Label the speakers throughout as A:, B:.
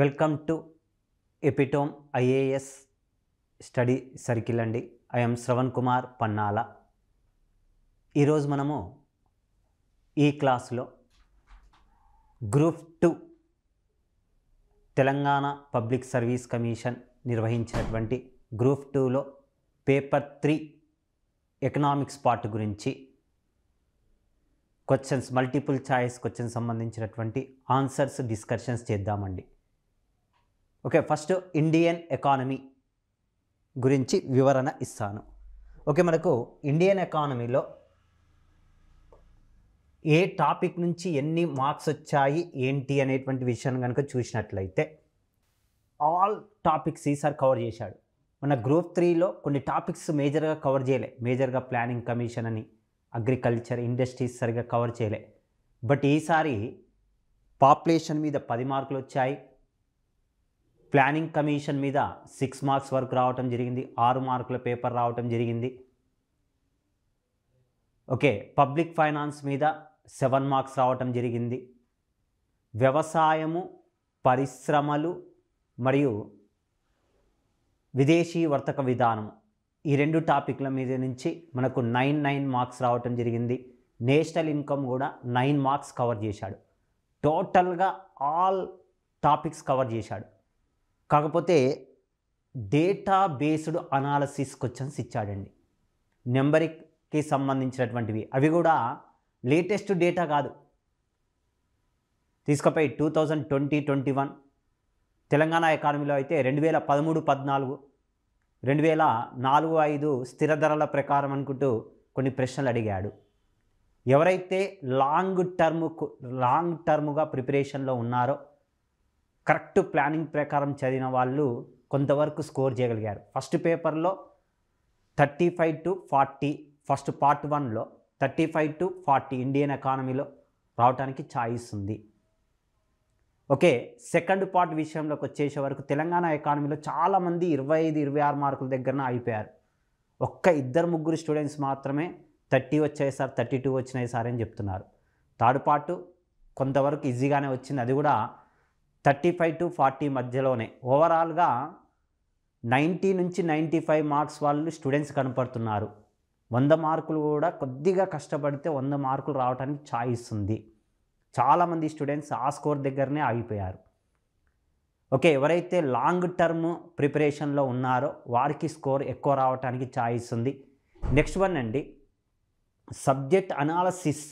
A: Welcome to epitome IAS study circle అండి. I'm Shravan Kumar Pannala. ఈరోజు మనము ఈ క్లాస్లో group 2 Telangana public service commission నిర్వహించినటువంటి గ్రూప్ 2లో పేపర్ 3 ఎకనామిక్స్ పార్ట్ గురించి క్వశ్చన్స్, మల్టిపుల్ చాయిస్ క్వశ్చన్స్ సంబంధించినటువంటి ఆన్సర్స్ డిస్కషన్స్ చేద్దామండి. ఓకే, ఫస్ట్ ఇండియన్ ఎకానమీ గురించి వివరణ ఇస్తాను. ఓకే, మనకు ఇండియన్ ఎకానమీలో ఏ టాపిక్ నుంచి ఎన్ని మార్క్స్ వచ్చాయి ఏంటి అనేటువంటి విషయాన్ని కనుక చూసినట్లయితే ఆల్ టాపిక్స్ ఈసారి కవర్ చేశాడు. మన గ్రూప్ 3లో కొన్ని టాపిక్స్ మేజర్గా కవర్ చేయలే. మేజర్గా ప్లానింగ్ కమిషన్ అని, అగ్రికల్చర్, ఇండస్ట్రీస్ సరిగా కవర్ చేయలే. బట్ ఈసారి పాపులేషన్ మీద 10 మార్కులు వచ్చాయి. ప్లానింగ్ కమిషన్ మీద 6 మార్క్స్ వరకు రావటం జరిగింది. 6 మార్కుల పేపర్ రావటం జరిగింది. ఓకే, పబ్లిక్ ఫైనాన్స్ మీద 7 మార్క్స్ రావటం జరిగింది. వ్యవసాయము, పరిశ్రమలు మరియు విదేశీ వర్తక విధానము, ఈ 2 టాపిక్ల మీద నుంచి మనకు 9 మార్క్స్ రావటం జరిగింది. నేషనల్ ఇన్కమ్ కూడా 9 మార్క్స్ కవర్ చేశాడు. టోటల్గా ఆల్ టాపిక్స్ కవర్ చేశాడు. కాకపోతే డేటా బేస్డ్ అనాలసిస్ క్వశ్చన్స్ ఇచ్చాడండి. నెంబర్కి సంబంధించినటువంటివి, అవి కూడా లేటెస్ట్ డేటా కాదు. తీసుకుపోయి 2020-21 తెలంగాణ ఎకానమీలో అయితే 2013-14, 2004-5 స్థిర ధరల ప్రకారం అనుకుంటూ కొన్ని ప్రశ్నలు అడిగాడు. ఎవరైతే లాంగ్ టర్మ్గా ప్రిపరేషన్లో ఉన్నారో, కరెక్ట్ ప్లానింగ్ ప్రకారం చదివిన వాళ్ళు కొంతవరకు స్కోర్ చేయగలిగారు. ఫస్ట్ పేపర్లో 35-40, ఫస్ట్ పార్ట్ 1లో 35-40 ఇండియన్ ఎకానమీలో రావడానికి ఛాయిస్ ఉంది. ఓకే, సెకండ్ పార్ట్ విషయంలోకి వచ్చేసే వరకు తెలంగాణ ఎకానమీలో చాలామంది 25-26 మార్కుల దగ్గరన అయిపోయారు. ఒక్క 2-3 స్టూడెంట్స్ మాత్రమే 30 వచ్చాయి సార్, 32 వచ్చినాయి సార్ అని చెప్తున్నారు. థర్డ్ పార్ట్ కొంతవరకు ఈజీగానే వచ్చింది, అది కూడా 35-40 మధ్యలోనే. ఓవరాల్గా 90-95 మార్క్స్ వాళ్ళు స్టూడెంట్స్ కనపడుతున్నారు. 100 మార్కులు కూడా కొద్దిగా కష్టపడితే 100 మార్కులు రావడానికి ఛాయిస్ ఉంది. చాలామంది స్టూడెంట్స్ ఆ స్కోర్ దగ్గరనే ఆగిపోయారు. ఓకే, ఎవరైతే లాంగ్ టర్మ్ ప్రిపరేషన్లో ఉన్నారో వారికి స్కోర్ ఎక్కువ రావడానికి ఛాయిస్ ఉంది. నెక్స్ట్ వన్ అండి, సబ్జెక్ట్ అనాలసిస్.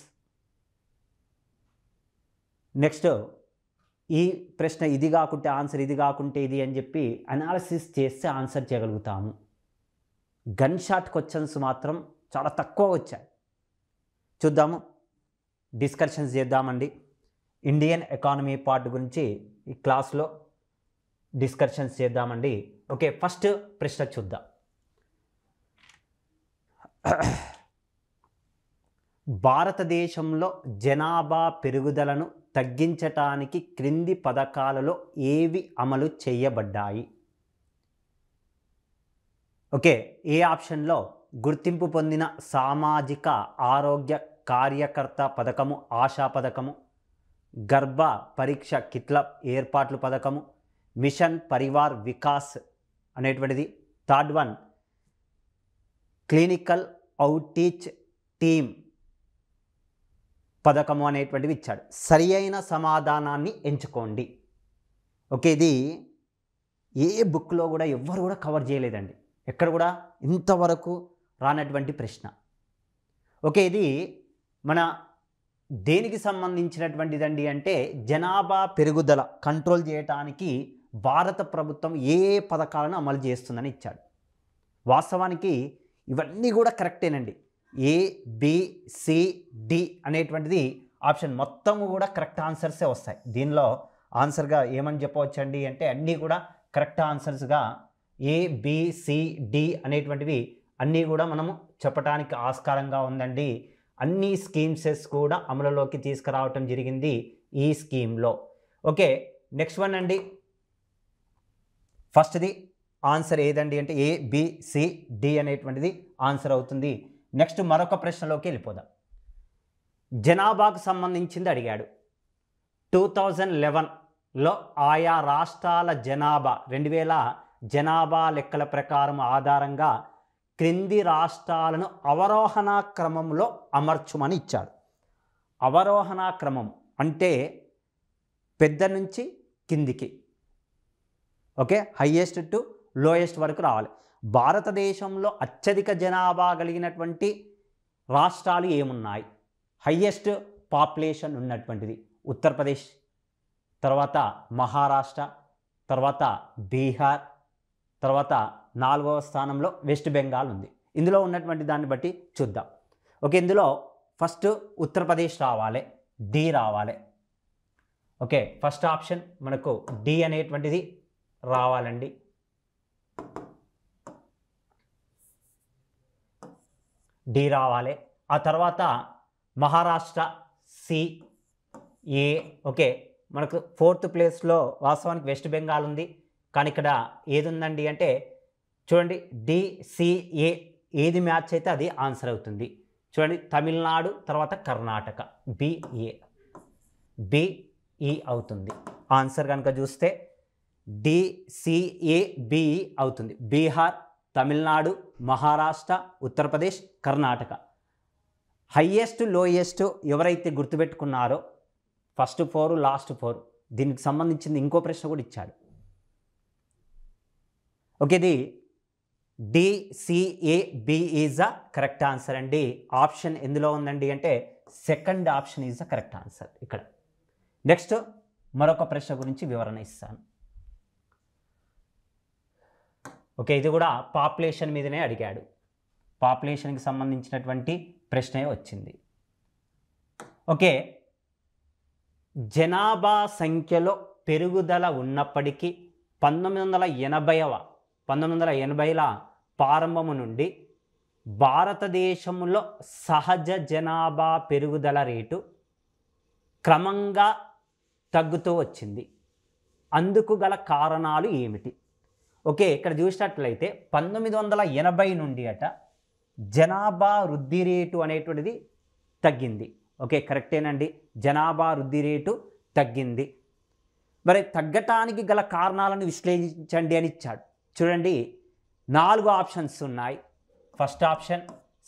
A: నెక్స్ట్ ఈ ప్రశ్న ఇది కాకుంటే ఆన్సర్, ఇది కాకుంటే ఇది అని చెప్పి అనాలిసిస్ చేస్తే ఆన్సర్ చేయగలుగుతాము. గన్ షాట్ క్వశ్చన్స్ మాత్రం చాలా తక్కువ వచ్చాయి. చూద్దాము, డిస్కషన్స్ చేద్దామండి. ఇండియన్ ఎకానమీ పార్ట్ గురించి ఈ క్లాస్లో డిస్కషన్స్ చేద్దామండి. ఓకే, ఫస్ట్ ప్రశ్న చూద్దాం. భారతదేశంలో జనాభా పెరుగుదలను తగ్గించటానికి క్రింది పథకాలలో ఏవి అమలు చేయబడ్డాయి? ఓకే, ఏ ఆప్షన్లో గుర్తింపు పొందిన సామాజిక ఆరోగ్య కార్యకర్త పథకము, ఆశా పథకము, గర్భ పరీక్ష కిట్ల ఏర్పాట్లు పథకము, మిషన్ పరివార్ వికాస్ అనేటువంటిది, third one clinical outreach team పథకము అనేటువంటివి ఇచ్చాడు. సరి అయిన సమాధానాన్ని ఎంచుకోండి. ఓకే, ఇది ఏ బుక్లో కూడా ఎవ్వరు కూడా కవర్ చేయలేదండి. ఎక్కడ కూడా ఇంతవరకు రానటువంటి ప్రశ్న. ఓకే, ఇది మన దేనికి సంబంధించినటువంటిదండి అంటే జనాభా పెరుగుదల కంట్రోల్ చేయడానికి భారత ప్రభుత్వం ఏ పథకాలను అమలు చేస్తుందని ఇచ్చాడు. వాస్తవానికి ఇవన్నీ కూడా కరెక్టేనండి. A, B, C, D అనేటువంటిది ఆప్షన్ మొత్తము కూడా కరెక్ట్ ఆన్సర్సే వస్తాయి. దీనిలో ఆన్సర్గా ఏమని చెప్పవచ్చండి అంటే అన్నీ కూడా correct ఆన్సర్స్గా A, B, C, D అనేటువంటివి అన్నీ కూడా మనము చెప్పడానికి ఆస్కారంగా ఉందండి. అన్ని స్కీమ్సెస్ కూడా అమలులోకి తీసుకురావటం జరిగింది ఈ స్కీమ్లో. ఓకే, నెక్స్ట్ వన్ అండి. ఫస్ట్ది ఆన్సర్ ఏదండి అంటే A, B, C, D అనేటువంటిది ఆన్సర్ అవుతుంది. నెక్స్ట్ మరొక ప్రశ్నలోకి వెళ్ళిపోదాం. జనాభాకు సంబంధించింది అడిగాడు. 2011 లో ఆయా రాష్ట్రాల జనాభా 2000 జనాభా లెక్కల ప్రకారం ఆధారంగా క్రింది రాష్ట్రాలను అవరోహణ క్రమంలో అమర్చుమని ఇచ్చాడు. అవరోహణ క్రమం అంటే పెద్ద నుంచి కిందికి, ఓకే, హైయెస్ట్ టు లోయెస్ట్ వరకు రావాలి. భారతదేశంలో అత్యధిక జనాభా కలిగినటువంటి రాష్ట్రాలు ఏమున్నాయి? హైయెస్ట్ పాపులేషన్ ఉన్నటువంటిది ఉత్తరప్రదేశ్, తర్వాత మహారాష్ట్ర, తర్వాత బీహార్, తర్వాత 4వ స్థానంలో వెస్ట్ బెంగాల్ ఉంది. ఇందులో ఉన్నటువంటి దాన్ని బట్టి చూద్దాం. ఓకే, ఇందులో ఫస్ట్ ఉత్తరప్రదేశ్ రావాలి, డి రావాలి. ఓకే, ఫస్ట్ ఆప్షన్ మనకు డి అనేటువంటిది రావాలండి. డి రావాలి. ఆ తర్వాత మహారాష్ట్ర సి, ఏ. ఓకే, మనకు 4th ప్లేస్లో వాస్తవానికి వెస్ట్ బెంగాల్ ఉంది, కానీ ఇక్కడ ఏది ఉందండి అంటే చూడండి డిసిఏ, ఏది మ్యాచ్ అయితే అది ఆన్సర్ అవుతుంది. చూడండి తమిళనాడు, తర్వాత కర్ణాటక, బిఏ, బిఈ అవుతుంది ఆన్సర్. కనుక చూస్తే డిసిఏబిఈ అవుతుంది. బీహార్, తమిళనాడు, మహారాష్ట్ర, ఉత్తరప్రదేశ్, కర్ణాటక. హయ్యెస్ట్ లోయెస్ట్ ఎవరైతే గుర్తుపెట్టుకున్నారో ఫస్ట్ 4 లాస్ట్ 4, దీనికి సంబంధించింది ఇంకో ప్రశ్న కూడా ఇచ్చాడు. ఓకే, ఇది DCAB is the correct answer అండి. ఆప్షన్ ఎందులో ఉందండి అంటే second option is the correct answer ఇక్కడ. నెక్స్ట్ మరొక ప్రశ్న గురించి వివరణ ఇస్తాను. ఓకే, ఇది కూడా పాపులేషన్ మీదనే అడిగాడు. పాపులేషన్కి సంబంధించినటువంటి ప్రశ్నే వచ్చింది. ఓకే, జనాభా సంఖ్యలో పెరుగుదల ఉన్నప్పటికీ 1980ల ప్రారంభము నుండి భారతదేశంలో సహజ జనాభా పెరుగుదల రేటు క్రమంగా తగ్గుతూ వచ్చింది. అందుకు గల కారణాలు ఏమిటి? ఓకే, ఇక్కడ చూసినట్లయితే 1980 నుండి జనాభా వృద్ధి రేటు అనేటువంటిది తగ్గింది. ఓకే, కరెక్టేనండి, జనాభా వృద్ధి రేటు తగ్గింది. మరి తగ్గటానికి గల కారణాలను విశ్లేషించండి అని ఇచ్చాడు. చూడండి 4 ఆప్షన్స్ ఉన్నాయి. First option,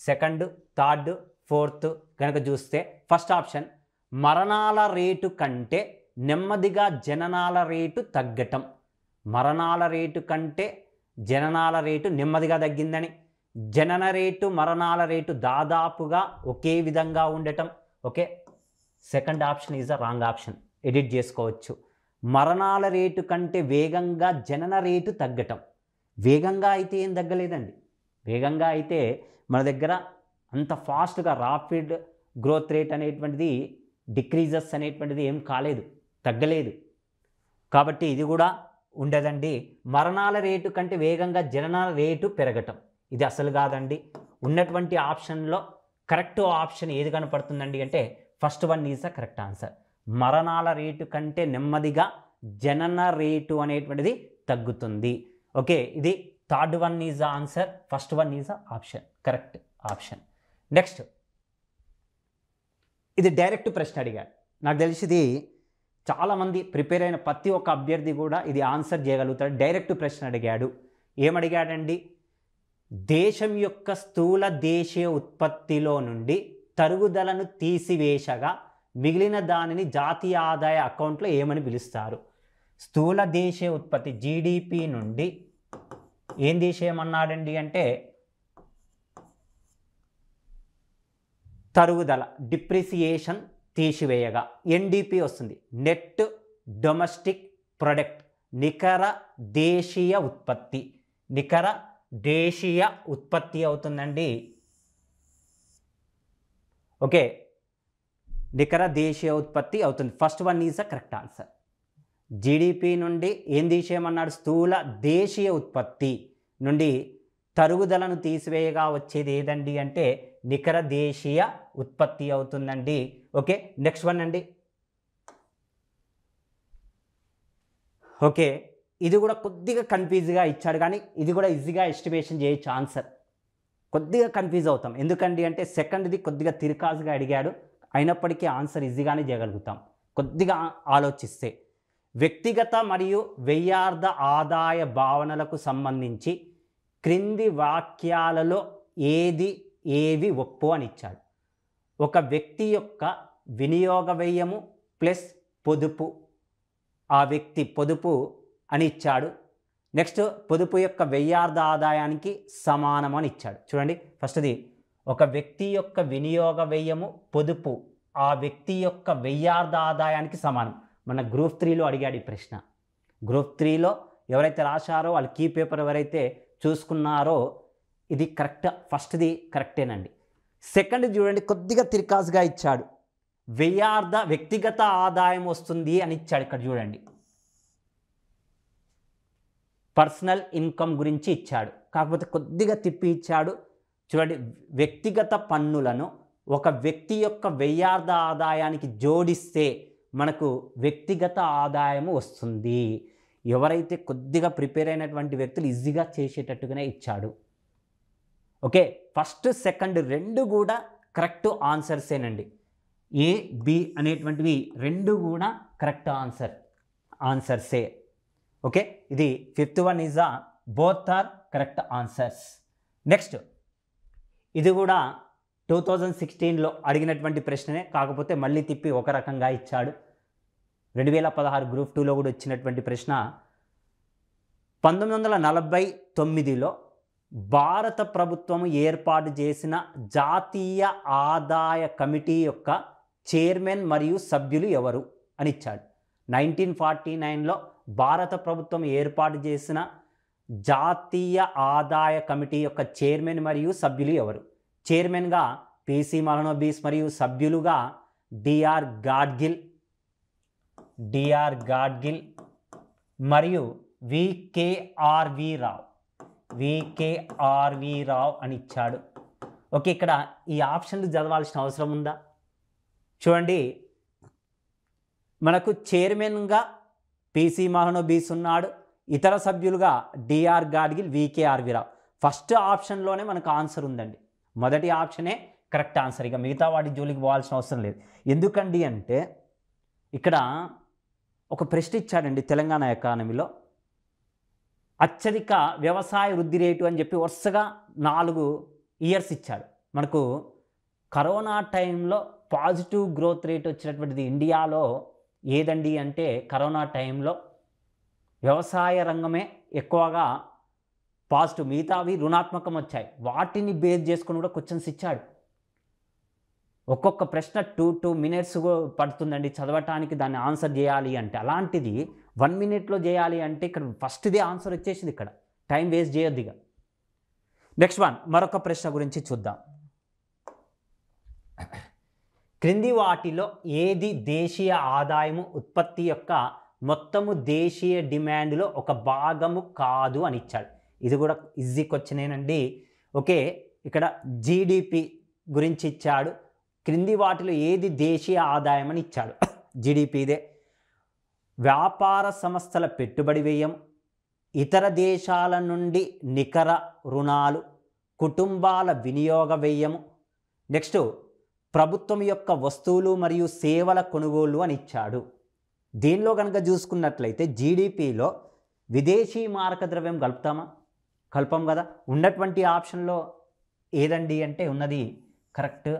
A: second, third, fourth. కనుక చూస్తే ఫస్ట్ ఆప్షన్ మరణాల రేటు కంటే నెమ్మదిగా జననాల రేటు తగ్గటం. మరణాల రేటు కంటే జననాల రేటు నెమ్మదిగా తగ్గిందని, జనన రేటు మరణాల రేటు దాదాపుగా ఒకే విధంగా ఉండటం. Okay, second option is the wrong option, edit చేసుకోవచ్చు. మరణాల రేటు కంటే వేగంగా జనన రేటు తగ్గటం. వేగంగా అయితే ఏం తగ్గలేదండి. వేగంగా అయితే మన దగ్గర అంత ఫాస్ట్గా రాపిడ్ గ్రోత్ రేట్ అనేటువంటిది డిక్రీజెస్ అనేటువంటిది ఏం కాలేదు, తగ్గలేదు. కాబట్టి ఇది కూడా ఉండదండి. మరణాల రేటు కంటే వేగంగా జననాల రేటు పెరగటం ఇది అసలు కాదండి. ఉన్నటువంటి ఆప్షన్లో కరెక్ట్ ఆప్షన్ ఏది కనపడుతుందండి అంటే first one is the correct answer. మరణాల రేటు కంటే నెమ్మదిగా జనన రేటు అనేటువంటిది తగ్గుతుంది. ఓకే, ఇది third one is the answer, first one is the option, correct option. Next, ఇది డైరెక్ట్ ప్రశ్న అడిగాడు. నాకు తెలిసి ఇది చాలామంది ప్రిపేర్ అయిన ప్రతి ఒక్క అభ్యర్థి కూడా ఇది ఆన్సర్ చేయగలుగుతాడు. డైరెక్ట్ ప్రశ్న అడిగాడు. ఏమడిగాడండి? దేశం యొక్క స్థూల దేశీయ ఉత్పత్తిలో నుండి తరుగుదలను తీసివేసగా మిగిలిన దానిని జాతీయ ఆదాయ అకౌంట్లో ఏమని పిలుస్తారు? స్థూల దేశీయ ఉత్పత్తి జీడిపి నుండి ఏం తీసేయమన్నాడండి అంటే తరుగుదల, డిప్రిసియేషన్ తీసివేయగా ఎన్డిపి వస్తుంది. నెట్ డొమెస్టిక్ ప్రొడక్ట్, నికర దేశీయ ఉత్పత్తి. నికర దేశీయ ఉత్పత్తి అవుతుందండి. ఓకే, నికర దేశీయ ఉత్పత్తి అవుతుంది. First one is the correct answer. GDP నుండి ఏం తీసేయమన్నాడు? స్థూల దేశీయ ఉత్పత్తి నుండి తరుగుదలను తీసివేయగా వచ్చేది ఏదండి అంటే నికర దేశీయ ఉత్పత్తి అవుతుందండి. ఓకే, నెక్స్ట్ వన్ అండి. ఓకే, ఇది కూడా కొద్దిగా కన్ఫ్యూజ్గా ఇచ్చాడు, కానీ ఇది కూడా ఈజీగా ఎస్టిమేషన్ చేయొచ్చు ఆన్సర్. కొద్దిగా కన్ఫ్యూజ్ అవుతాం ఎందుకండి అంటే సెకండ్ది కొద్దిగా తిరకాజుగా అడిగాడు, అయినప్పటికీ ఆన్సర్ ఈజీగానే చేయగలుగుతాం కొద్దిగా ఆలోచిస్తే. వ్యక్తిగత మరియు వ్యయార్థ ఆదాయ భావనలకు సంబంధించి క్రింది వాక్యాలలో ఏవి ఒప్పు అని ఇచ్చాడు. ఒక వ్యక్తి యొక్క వినియోగ వ్యయము ప్లస్ పొదుపు, ఆ వ్యక్తి పొదుపు అని ఇచ్చాడు. నెక్స్ట్ పొదుపు యొక్క వ్యయార్థ ఆదాయానికి సమానం అని ఇచ్చాడు. చూడండి, ఫస్ట్ది ఒక వ్యక్తి యొక్క వినియోగ వ్యయము పొదుపు ఆ వ్యక్తి యొక్క వ్యయార్థ ఆదాయానికి సమానం. మన గ్రూప్ 3లో అడిగాడు ఈ ప్రశ్న. గ్రూప్ 3లో ఎవరైతే రాశారో వాళ్ళు కీ పేపర్ ఎవరైతే చూసుకున్నారో ఇది కరెక్ట్, ఫస్ట్ది కరెక్టేనండి. సెకండ్ చూడండి, కొద్దిగా తిరకాసుగా ఇచ్చాడు. వ్యక్తిగత ఆదాయం వస్తుంది అని ఇచ్చాడు. ఇక్కడ చూడండి, పర్సనల్ ఇన్కమ్ గురించి ఇచ్చాడు, కాకపోతే కొద్దిగా తిప్పి ఇచ్చాడు. చూడండి, వ్యక్తిగత పన్నులను ఒక వ్యక్తి యొక్క వ్యయార్థ ఆదాయానికి జోడిస్తే మనకు వ్యక్తిగత ఆదాయము వస్తుంది. ఎవరైతే కొద్దిగా ప్రిపేర్ అయినటువంటి వ్యక్తులు ఈజీగా చేసేటట్టుగానే ఇచ్చాడు. ఓకే, ఫస్ట్ సెకండ్ రెండు కూడా కరెక్ట్ ఆన్సర్సేనండి. ఏ బి అనేటువంటివి రెండు కూడా కరెక్ట్ ఆన్సర్సే. ఓకే, ఇది fifth one is both are correct answers. Next, ఇది కూడా 2016లో అడిగినటువంటి ప్రశ్ననే, కాకపోతే మళ్ళీ తిప్పి ఒక రకంగా ఇచ్చాడు. 2016 గ్రూప్ 2లో కూడా వచ్చినటువంటి ప్రశ్న. 1949లో భారత ప్రభుత్వం ఏర్పాటు చేసిన జాతీయ ఆదాయ కమిటీ యొక్క చైర్మన్ మరియు సభ్యులు ఎవరు అని ఇచ్చాడు. 1949లో భారత ప్రభుత్వం ఏర్పాటు చేసిన జాతీయ ఆదాయ కమిటీ యొక్క చైర్మన్ మరియు సభ్యులు ఎవరు? చైర్మన్గా పిసి మహలనోబిస్ మరియు సభ్యులుగా డిఆర్ గాడ్గిల్ మరియు వికేఆర్వి రావ్ అని ఇచ్చాడు. ఓకే, ఇక్కడ ఈ ఆప్షన్లు చదవాల్సిన అవసరం ఉందా? చూడండి, మనకు చైర్మన్గా పిసి మహలనోబిస్ ఉన్నాడు, ఇతర సభ్యులుగా DR Gadgil, VKRV Rao. First ఆప్షన్లోనే మనకు ఆన్సర్ ఉందండి. మొదటి ఆప్షనే కరెక్ట్ ఆన్సర్. ఇక మిగతా వాటి జోలికి పోవాల్సిన అవసరం లేదు. ఎందుకండి అంటే ఇక్కడ ఒక ప్రశ్న ఇచ్చాడండి తెలంగాణ ఎకానమీలో. అత్యధిక వ్యవసాయ వృద్ధి రేటు అని చెప్పి వరుసగా 4 ఇయర్స్ ఇచ్చాడు. మనకు కరోనా టైంలో పాజిటివ్ గ్రోత్ రేట్ వచ్చినటువంటిది ఇండియాలో ఏదండి అంటే కరోనా టైంలో వ్యవసాయ రంగమే ఎక్కువగా పాజిటివ్, మిగతావి రుణాత్మకం వచ్చాయి. వాటిని బేస్ చేసుకుని కూడా క్వశ్చన్స్ ఇచ్చాడు. ఒక్కొక్క ప్రశ్న 2 minutes పడుతుందండి చదవటానికి, దాన్ని ఆన్సర్ చేయాలి అంటే. అలాంటిది 1 minute చేయాలి అంటే ఇక్కడ ఫస్ట్ది ఆన్సర్ వచ్చేసింది. ఇక్కడ టైం వేస్ట్ చేయొద్దు. ఇక నెక్స్ట్ వన్, మరొక ప్రశ్న గురించి చూద్దాం. క్రింది వాటిలో ఏది దేశీయ ఆదాయము ఉత్పత్తి యొక్క మొత్తము దేశీయ డిమాండ్లో ఒక భాగము కాదు అని ఇచ్చాడు. ఇది కూడా ఈజీ క్వశ్చనేనండి. ఓకే, ఇక్కడ జీడిపి గురించి ఇచ్చాడు. క్రింది వాటిలో ఏది దేశీయ ఆదాయం అని ఇచ్చాడు. జీడిపిదే. వ్యాపార సంస్థల పెట్టుబడి వ్యయం, ఇతర దేశాల నుండి నికర రుణాలు, కుటుంబాల వినియోగ వ్యయము, నెక్స్ట్ ప్రభుత్వం యొక్క వస్తువులు మరియు సేవల కొనుగోలు అని ఇచ్చాడు. దీనిలో కనుక చూసుకున్నట్లయితే జీడిపిలో విదేశీ మారక ద్రవ్యం కల్పం కదా. ఉన్నటువంటి ఆప్షన్లో ఏదండి అంటే ఉన్నది కరెక్ట్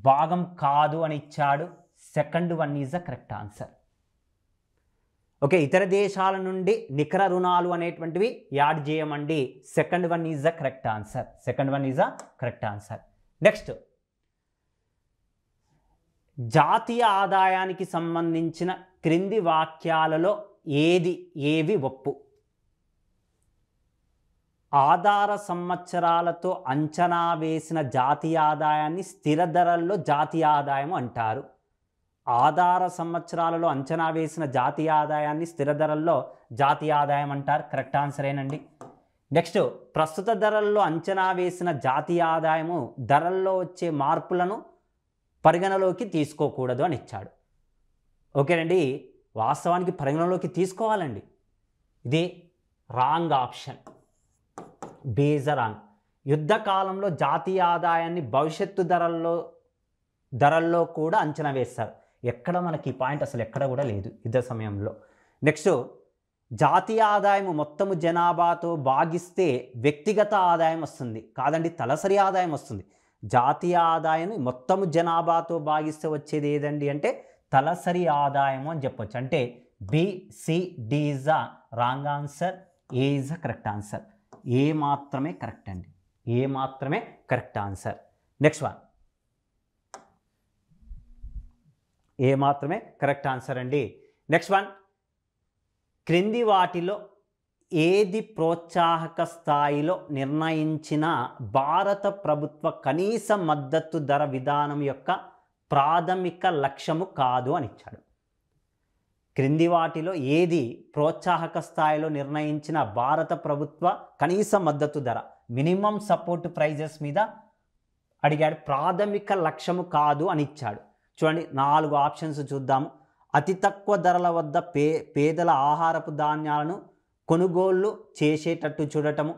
A: భాగం కాదు అని ఇచ్చాడు. Second one is the correct answer. Okay, ఇతర దేశాల నుండి నికర రుణాలు అనేటువంటివి యాడ్ చేయమండి. Second one is the correct answer. Next, జాతీయ ఆదాయానికి సంబంధించిన క్రింది వాక్యాలలో ఏవి ఒప్పు? ఆధార సంవత్సరాలతో అంచనా వేసిన జాతీయ ఆదాయాన్ని స్థిర ధరల్లో జాతీయ ఆదాయం అంటారు. ఆధార సంవత్సరాలలో అంచనా వేసిన జాతీయ ఆదాయాన్ని స్థిర ధరల్లో జాతీయ ఆదాయం అంటారు. కరెక్ట్ ఆన్సరేనండి. నెక్స్ట్, ప్రస్తుత ధరల్లో అంచనా వేసిన జాతీయ ఆదాయము ధరల్లో వచ్చే మార్పులను పరిగణలోకి తీసుకోకూడదు అని ఇచ్చాడు. ఓకేనండి, వాస్తవానికి పరిగణలోకి తీసుకోవాలండి. ఇది రాంగ్ ఆప్షన్, రాంగ్. యుద్ధ కాలంలో జాతీయ ఆదాయాన్ని భవిష్యత్తు ధరల్లో కూడా అంచనా వేస్తారు. ఎక్కడ మనకి ఈ పాయింట్ అసలు ఎక్కడ కూడా లేదు యుద్ధ సమయంలో. నెక్స్ట్ జాతీయ ఆదాయం మొత్తము జనాభాతో భాగిస్తే వ్యక్తిగత ఆదాయం వస్తుంది. కాదండి, తలసరి ఆదాయం వస్తుంది. జాతీయ ఆదాయం మొత్తము జనాభాతో భాగిస్తే వచ్చేది ఏదండి అంటే తలసరి ఆదాయము అని చెప్పొచ్చు. అంటే BCD is the wrong answer, A is the correct answer. A మాత్రమే కరెక్ట్ అండి, ఏ మాత్రమే correct answer. Next one, A మాత్రమే కరెక్ట్ ఆన్సర్ అండి. నెక్స్ట్ వన్, క్రింది వాటిలో ఏది ప్రోత్సాహక స్థాయిలో నిర్ణయించిన భారత ప్రభుత్వ కనీస మద్దతు ధర విధానం యొక్క ప్రాథమిక లక్ష్యము కాదు అని ఇచ్చాడు. క్రింది వాటిలో ఏది ప్రోత్సాహక స్థాయిలో నిర్ణయించిన భారత ప్రభుత్వ కనీస మద్దతు ధర మినిమం సపోర్ట్ ప్రైజెస్ మీద అడిగాడు. ప్రాథమిక లక్ష్యము కాదు అని ఇచ్చాడు. చూడండి 4 ఆప్షన్స్ చూద్దాము. అతి తక్కువ ధరల వద్ద పేదల ఆహారపు ధాన్యాలను కొనుగోళ్లు చేసేటట్టు చూడటము,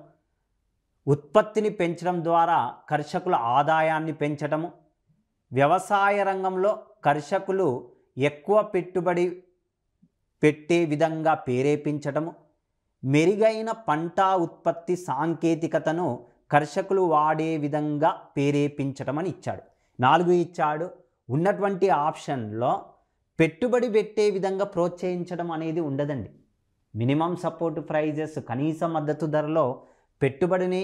A: ఉత్పత్తిని పెంచడం ద్వారా కర్షకుల ఆదాయాన్ని పెంచటము, వ్యవసాయ రంగంలో కర్షకులు ఎక్కువ పెట్టుబడి పెట్టే విధంగా ప్రేరేపించటము, మెరుగైన పంట ఉత్పత్తి సాంకేతికతను కర్షకులు వాడే విధంగా ప్రేరేపించటం అని ఇచ్చాడు. 4 ఇచ్చాడు. ఉన్నటువంటి ఆప్షన్లో పెట్టుబడి పెట్టే విధంగా ప్రోత్సహించడం అనేది ఉండదండి. మినిమం సపోర్ట్ ప్రైజెస్ కనీస మద్దతు ధరలో పెట్టుబడిని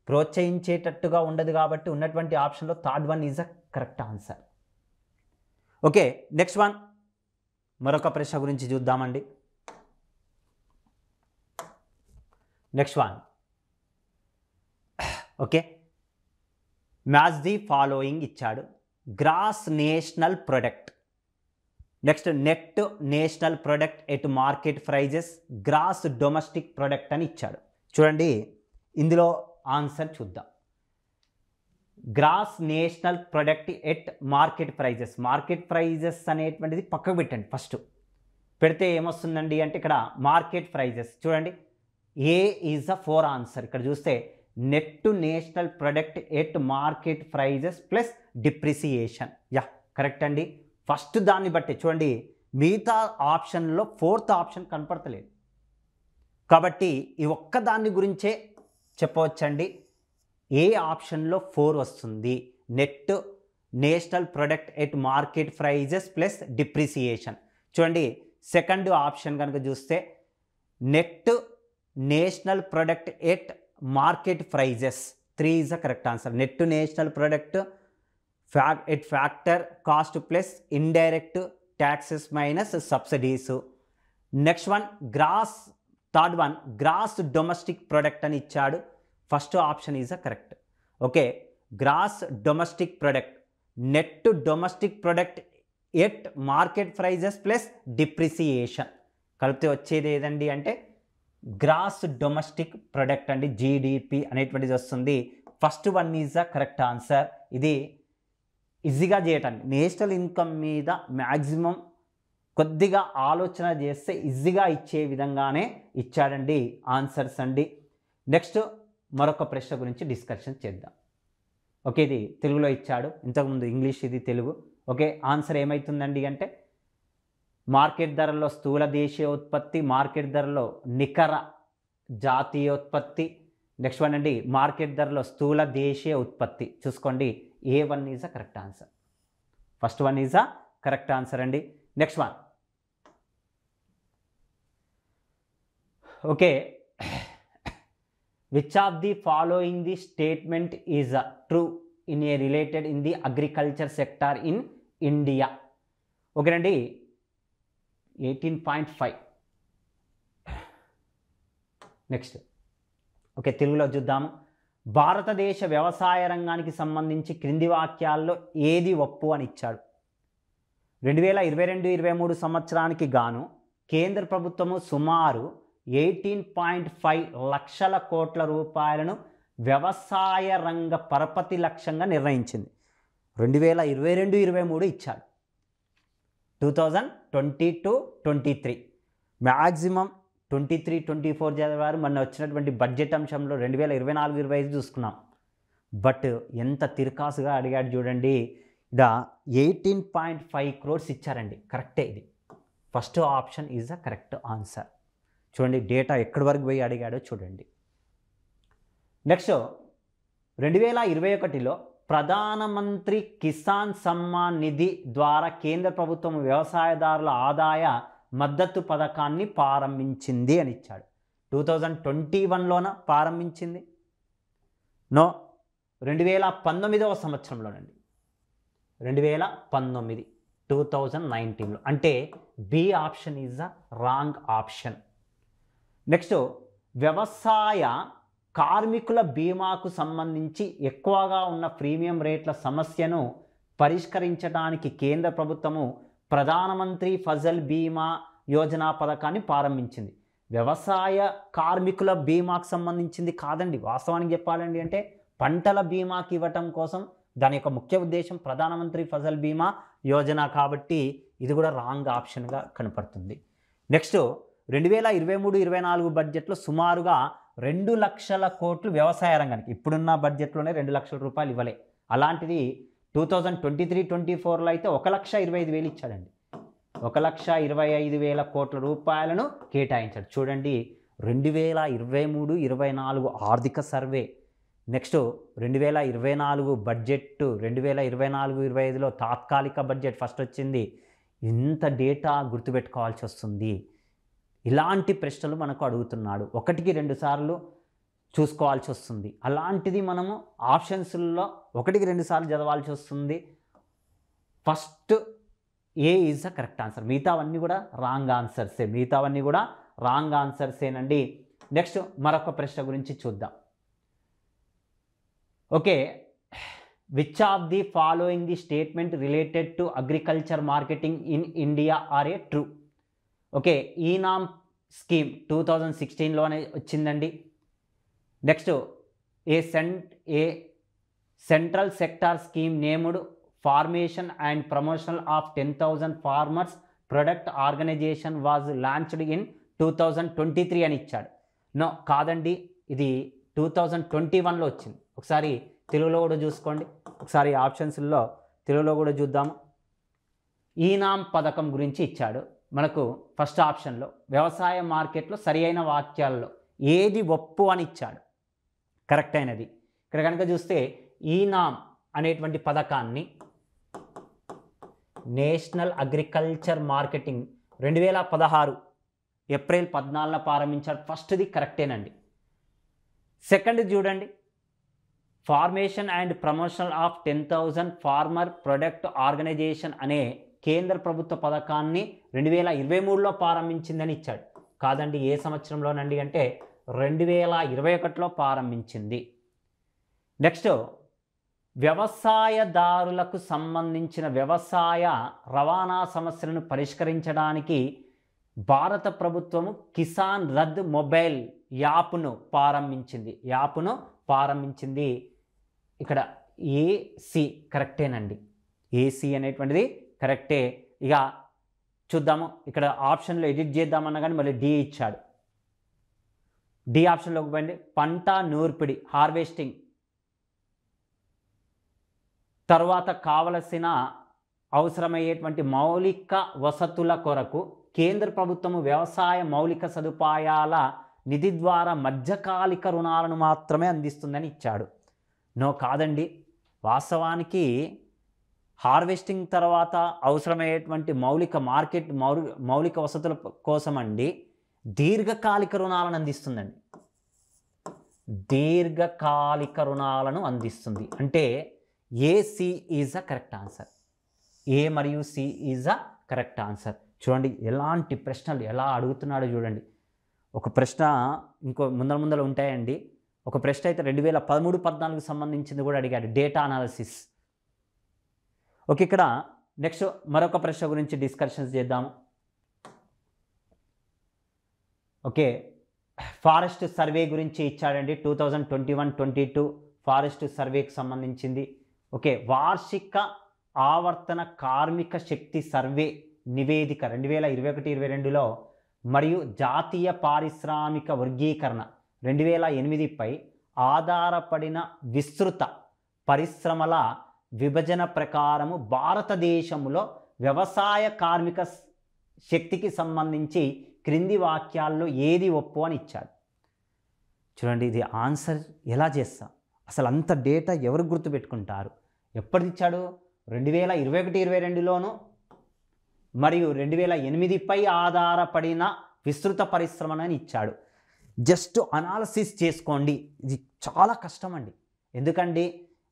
A: ప్రోత్సహించేటట్టుగా ఉండదు కాబట్టి ఉన్నటువంటి ఆప్షన్లో third one is a correct answer. Okay, next one, మరొక ప్రశ్న గురించి చూద్దామండి. Next one, okay, match the following ఇచ్చాడు. Gross national product, next net national product at market prices, gross domestic product అని ఇచ్చాడు. చూడండి ఇందులో ఆన్సర్ చూద్దాం. Gross national product at market prices, market prices అనేటువంటిది పక్కకు పెట్టండి. ఫస్ట్ పెడితే ఏమొస్తుందండి అంటే ఇక్కడ మార్కెట్ ప్రైజెస్ చూడండి, ఏ ఈజ్ ద 4 ఆన్సర్. ఇక్కడ చూస్తే net national product at market prices plus depreciation. Yeah correct అండి. ఫస్ట్ దాన్ని బట్టి చూడండి, మిగతా ఆప్షన్లో 4th ఆప్షన్ కనపడతలేదు కాబట్టి ఈ ఒక్క దాన్ని గురించే చెప్పవచ్చండి. ఏ ఆప్షన్లో 4 వస్తుంది? Net national product at market prices plus depreciation. చూడండి సెకండ్ ఆప్షన్ కనుక చూస్తే net national product at market prices 3 is the correct answer. Net national product at factor cost plus indirect taxes minus subsidies. Next one gross, third one gross domestic product అని ఇచ్చాడు. First option is a correct. Okay, gross domestic product, net domestic product at market prices plus depreciation కలిపితే వచ్చేది ఏదండి అంటే gross domestic product అండి, GDP అనేటువంటిది వస్తుంది. First one is the correct answer. ఇది ఈజీగా చేయటండి. నేషనల్ ఇన్కమ్ మీద మ్యాక్సిమం కొద్దిగా ఆలోచన చేస్తే ఈజీగా ఇచ్చే విధంగానే ఇచ్చాడండి ఆన్సర్స్ అండి. నెక్స్ట్ మరొక ప్రశ్న గురించి డిస్కషన్ చేద్దాం. ఓకే, ఇది తెలుగులో ఇచ్చాడు, ఇంతకుముందు ఇంగ్లీష్, ఇది తెలుగు. ఓకే, ఆన్సర్ ఏమవుతుందండి అంటే మార్కెట్ ధరలో స్థూల దేశీయ ఉత్పత్తి, మార్కెట్ ధరలో నికర జాతీయోత్పత్తి. నెక్స్ట్ వన్ అండి మార్కెట్ ధరలో స్థూల దేశీయ ఉత్పత్తి. చూసుకోండి A1 is a correct answer. First one is a correct answer అండి. Next one, okay, which of the following the statement is true in a related in the agriculture sector in India. ఓకేనండి 18.5. Next okay, తెలుగులో చూద్దాము. భారతదేశ వ్యవసాయ రంగానికి సంబంధించి క్రింది వాక్యాల్లో ఏది ఒప్పు అని ఇచ్చాడు. 2022-23 సంవత్సరానికి గాను కేంద్ర ప్రభుత్వము సుమారు 18.5 లక్షల కోట్ల రూపాయలను వ్యవసాయ రంగ పరపతి లక్ష్యంగా నిర్ణయించింది. 2022-23 ఇచ్చాడు. 2022-23 మ్యాక్సిమం 23-24 చదివారు. మొన్న వచ్చినటువంటి బడ్జెట్ అంశంలో 2024-25 చూసుకున్నాం. బట్ ఎంత తిరకాసుగా అడిగాడు చూడండి. ఇక్కడ 18.5 crores ఇచ్చారండి. కరెక్టే ఇది. First option is the correct answer. చూడండి డేటా ఎక్కడి వరకు పోయి అడిగాడో చూడండి. నెక్స్ట్ 2021లో ప్రధానమంత్రి కిసాన్ సమ్మాన్ నిధి ద్వారా కేంద్ర ప్రభుత్వం వ్యవసాయదారుల ఆదాయ మద్దతు పథకాన్ని ప్రారంభించింది అని ఇచ్చాడు. 2021లోన ప్రారంభించింది? నో, 2019వ సంవత్సరంలోనండి. 2019, 2019లో. అంటే B option is the wrong option. Next వ్యవసాయ కార్మికుల బీమాకు సంబంధించి ఎక్కువగా ఉన్న ప్రీమియం రేట్ల సమస్యను పరిష్కరించడానికి కేంద్ర ప్రభుత్వము ప్రధానమంత్రి ఫసల్ బీమా యోజన పథకాన్ని ప్రారంభించింది. వ్యవసాయ కార్మికుల బీమాకు సంబంధించింది కాదండి. వాస్తవానికి చెప్పాలండి అంటే పంటల బీమాకి ఇవ్వటం కోసం దాని యొక్క ముఖ్య ఉద్దేశం ప్రధానమంత్రి ఫసల్ బీమా యోజన కాబట్టి ఇది కూడా రాంగ్ ఆప్షన్గా కనపడుతుంది. నెక్స్ట్ 2023-24 బడ్జెట్లో సుమారుగా 2 లక్షల కోట్లు వ్యవసాయ రంగానికి, ఇప్పుడున్న బడ్జెట్లోనే 2 లక్షల రూపాయలు ఇవ్వలే. అలాంటిది 2023-24లో అయితే 1,25,000 ఇచ్చాడండి. 1,25,000 కోట్ల రూపాయలను కేటాయించాడు. చూడండి 2023-24 ఆర్థిక సర్వే, నెక్స్ట్ 2024 బడ్జెట్, 2024-25లో తాత్కాలిక బడ్జెట్ ఫస్ట్ వచ్చింది. ఇంత డేటా గుర్తుపెట్టుకోవాల్సి వస్తుంది. ఇలాంటి ప్రశ్నలు మనకు అడుగుతున్నాడు. 1-2 సార్లు చూసుకోవాల్సి వస్తుంది. అలాంటిది మనము ఆప్షన్స్లో 1-2 సార్లు చదవాల్సి వస్తుంది. First A is the correct answer. మిగతావన్నీ కూడా రాంగ్ ఆన్సర్సేనండి. నెక్స్ట్ మరొక ప్రశ్న గురించి చూద్దాం. Okay, which of the following the statement related to agriculture marketing in India are a true? Okay, eNAM scheme 2016లోనే వచ్చిందండి. Next a central sector scheme named formation and promotion of 10,000 farmers product organisation was launched in 2023 అని ఇచ్చాడు. No, కాదండి, ఇది 2021లో వచ్చింది. ఒకసారి తెలుగులో కూడా చూసుకోండి. ఒకసారి ఆప్షన్స్లో తెలుగులో కూడా చూద్దాము. ఈనామ్ పథకం గురించి ఇచ్చాడు మనకు. ఫస్ట్ ఆప్షన్లో వ్యవసాయ మార్కెట్లో సరి అయిన వాక్యాల్లో ఏది ఒప్పు అని ఇచ్చాడు, కరెక్ట్ అయినది. ఇక్కడ కనుక చూస్తే ఈనామ్ అనేటువంటి పథకాన్ని నేషనల్ అగ్రికల్చర్ మార్కెటింగ్ 2016 ఏప్రిల్ 14న ప్రారంభించాడు. ఫస్ట్ది కరెక్టేనండి. సెకండ్ చూడండి, formation and promotion of 10,000 farmer product organization అనే కేంద్ర ప్రభుత్వ పథకాన్ని 2023లో ప్రారంభించిందని ఇచ్చాడు. కాదండి, ఏ సంవత్సరంలోనండి అంటే 2021లో ప్రారంభించింది. నెక్స్ట్ వ్యవసాయదారులకు సంబంధించిన వ్యవసాయ రవాణా సమస్యలను పరిష్కరించడానికి భారత ప్రభుత్వము కిసాన్ రథ్ మొబైల్ యాప్ను ప్రారంభించింది. ఇక్కడ ఏసి కరెక్టేనండి. ఏసి అనేటువంటిది కరెక్టే. ఇక చూద్దాము, ఇక్కడ ఆప్షన్లో ఎడిట్ చేద్దామన్నా కానీ మళ్ళీ డి ఇచ్చాడు. డి ఆప్షన్లోకి పోయింది. పంట నూర్పిడి హార్వెస్టింగ్ తర్వాత కావలసిన అవసరమయ్యేటువంటి మౌలిక వసతుల కొరకు కేంద్ర ప్రభుత్వము వ్యవసాయ మౌలిక సదుపాయాల నిధి ద్వారా మధ్యకాలిక రుణాలను మాత్రమే అందిస్తుందని ఇచ్చాడు. నో, కాదండి, వాస్తవానికి హార్వెస్టింగ్ తర్వాత అవసరమయ్యేటువంటి మౌలిక వసతుల కోసం అండి దీర్ఘకాలిక రుణాలను అందిస్తుందండి. దీర్ఘకాలిక రుణాలను అందిస్తుంది. అంటే AC is a correct answer. A మరియు C is a correct answer. చూడండి ఎలాంటి ప్రశ్నలు ఎలా అడుగుతున్నాడో చూడండి. ఒక ప్రశ్న ఇంకో ముందర ఉంటాయండి. ఒక ప్రశ్న అయితే 2013-14 సంబంధించింది కూడా అడిగాడు, డేటా అనాలిసిస్. ఓకే, ఇక్కడ నెక్స్ట్ మరొక ప్రశ్న గురించి డిస్కషన్స్ చేద్దాము. ఓకే, ఫారెస్ట్ సర్వే గురించి ఇచ్చాడండి. 2021-22 ఫారెస్ట్ సర్వేకి సంబంధించింది. ఓకే, వార్షిక ఆవర్తన కార్మిక శక్తి సర్వే నివేదిక 2021-22లో మరియు జాతీయ పారిశ్రామిక వర్గీకరణ 2008పై ఆధారపడిన విస్తృత పరిశ్రమల విభజన ప్రకారము భారతదేశంలో వ్యవసాయ కార్మిక శక్తికి సంబంధించి క్రింది వాక్యాల్లో ఏది ఒప్పు అని ఇచ్చాడు. చూడండి, ఇది ఆన్సర్ ఎలా చేస్తాం? అసలు అంత డేటా ఎవరు గుర్తుపెట్టుకుంటారు? ఎప్పటిది ఇచ్చాడు? 2021-22లోను మరియు 2008పై ఆధారపడిన విస్తృత పరిశ్రమని ఇచ్చాడు. జస్ట్ అనాలసిస్ చేసుకోండి. ఇది చాలా కష్టం అండి. ఎందుకండి,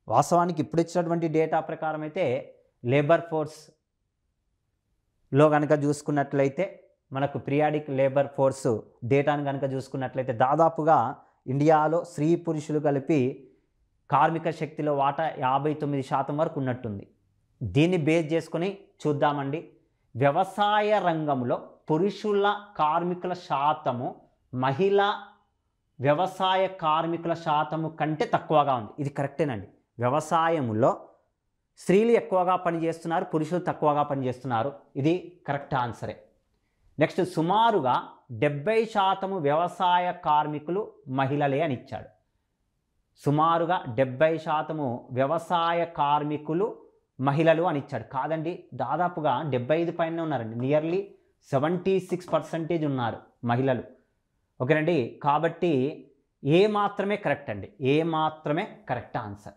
A: వాస్తవానికి ఇప్పుడు ఇచ్చినటువంటి డేటా ప్రకారం అయితే లేబర్ ఫోర్స్లో కనుక చూసుకున్నట్లయితే మనకు పీరియాడిక్ లేబర్ ఫోర్స్ డేటాను కనుక చూసుకున్నట్లయితే దాదాపుగా ఇండియాలో స్త్రీ పురుషులు కలిపి కార్మిక శక్తిలో వాటా 59% వరకు ఉన్నట్టుంది. దీన్ని బేస్ చేసుకొని చూద్దామండి. వ్యవసాయ రంగంలో పురుషుల కార్మికుల శాతము మహిళా వ్యవసాయ కార్మికుల శాతము కంటే తక్కువగా ఉంది. ఇది కరెక్టేనండి. వ్యవసాయంలో స్త్రీలు ఎక్కువగా పనిచేస్తున్నారు, పురుషులు తక్కువగా పనిచేస్తున్నారు. ఇది కరెక్ట్ ఆన్సరే. నెక్స్ట్, సుమారుగా 70% వ్యవసాయ కార్మికులు మహిళలే అని ఇచ్చాడు. సుమారుగా 70% వ్యవసాయ కార్మికులు మహిళలు అని ఇచ్చాడు. కాదండి, దాదాపుగా 75 పైన ఉన్నారండి. నియర్లీ 76% ఉన్నారు మహిళలు. ఓకేనండి. కాబట్టి ఏ మాత్రమే కరెక్ట్ అండి. ఏ మాత్రమే correct answer.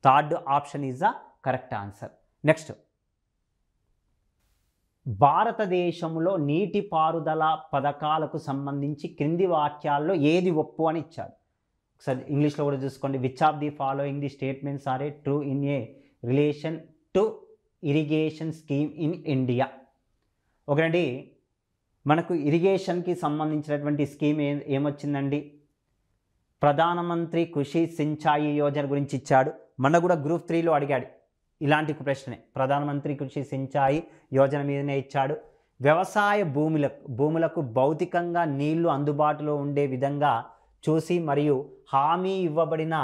A: Third option is the correct answer. Next, భారతదేశంలో నీటిపారుదల పథకాలకు సంబంధించి క్రింది వాక్యాల్లో ఏది ఒప్పు అని ఇచ్చాడు. ఒకసారి ఇంగ్లీష్లో కూడా చూసుకోండి. Which of the following the statements are a true in a relation to irrigation scheme in India. ఓకేనండి, మనకు ఇరిగేషన్కి సంబంధించినటువంటి స్కీమ్ ఏమొచ్చిందండి? ప్రధానమంత్రి కృషి సించాయి యోజన గురించి ఇచ్చాడు. మొన్న కూడా గ్రూప్ 3లో అడిగాడు ఇలాంటి ప్రశ్నే. ప్రధానమంత్రి కృషి సించాయి యోజన మీదనే ఇచ్చాడు. వ్యవసాయ భూములకు భౌతికంగా నీళ్లు అందుబాటులో ఉండే విధంగా చూసి మరియు హామీ ఇవ్వబడిన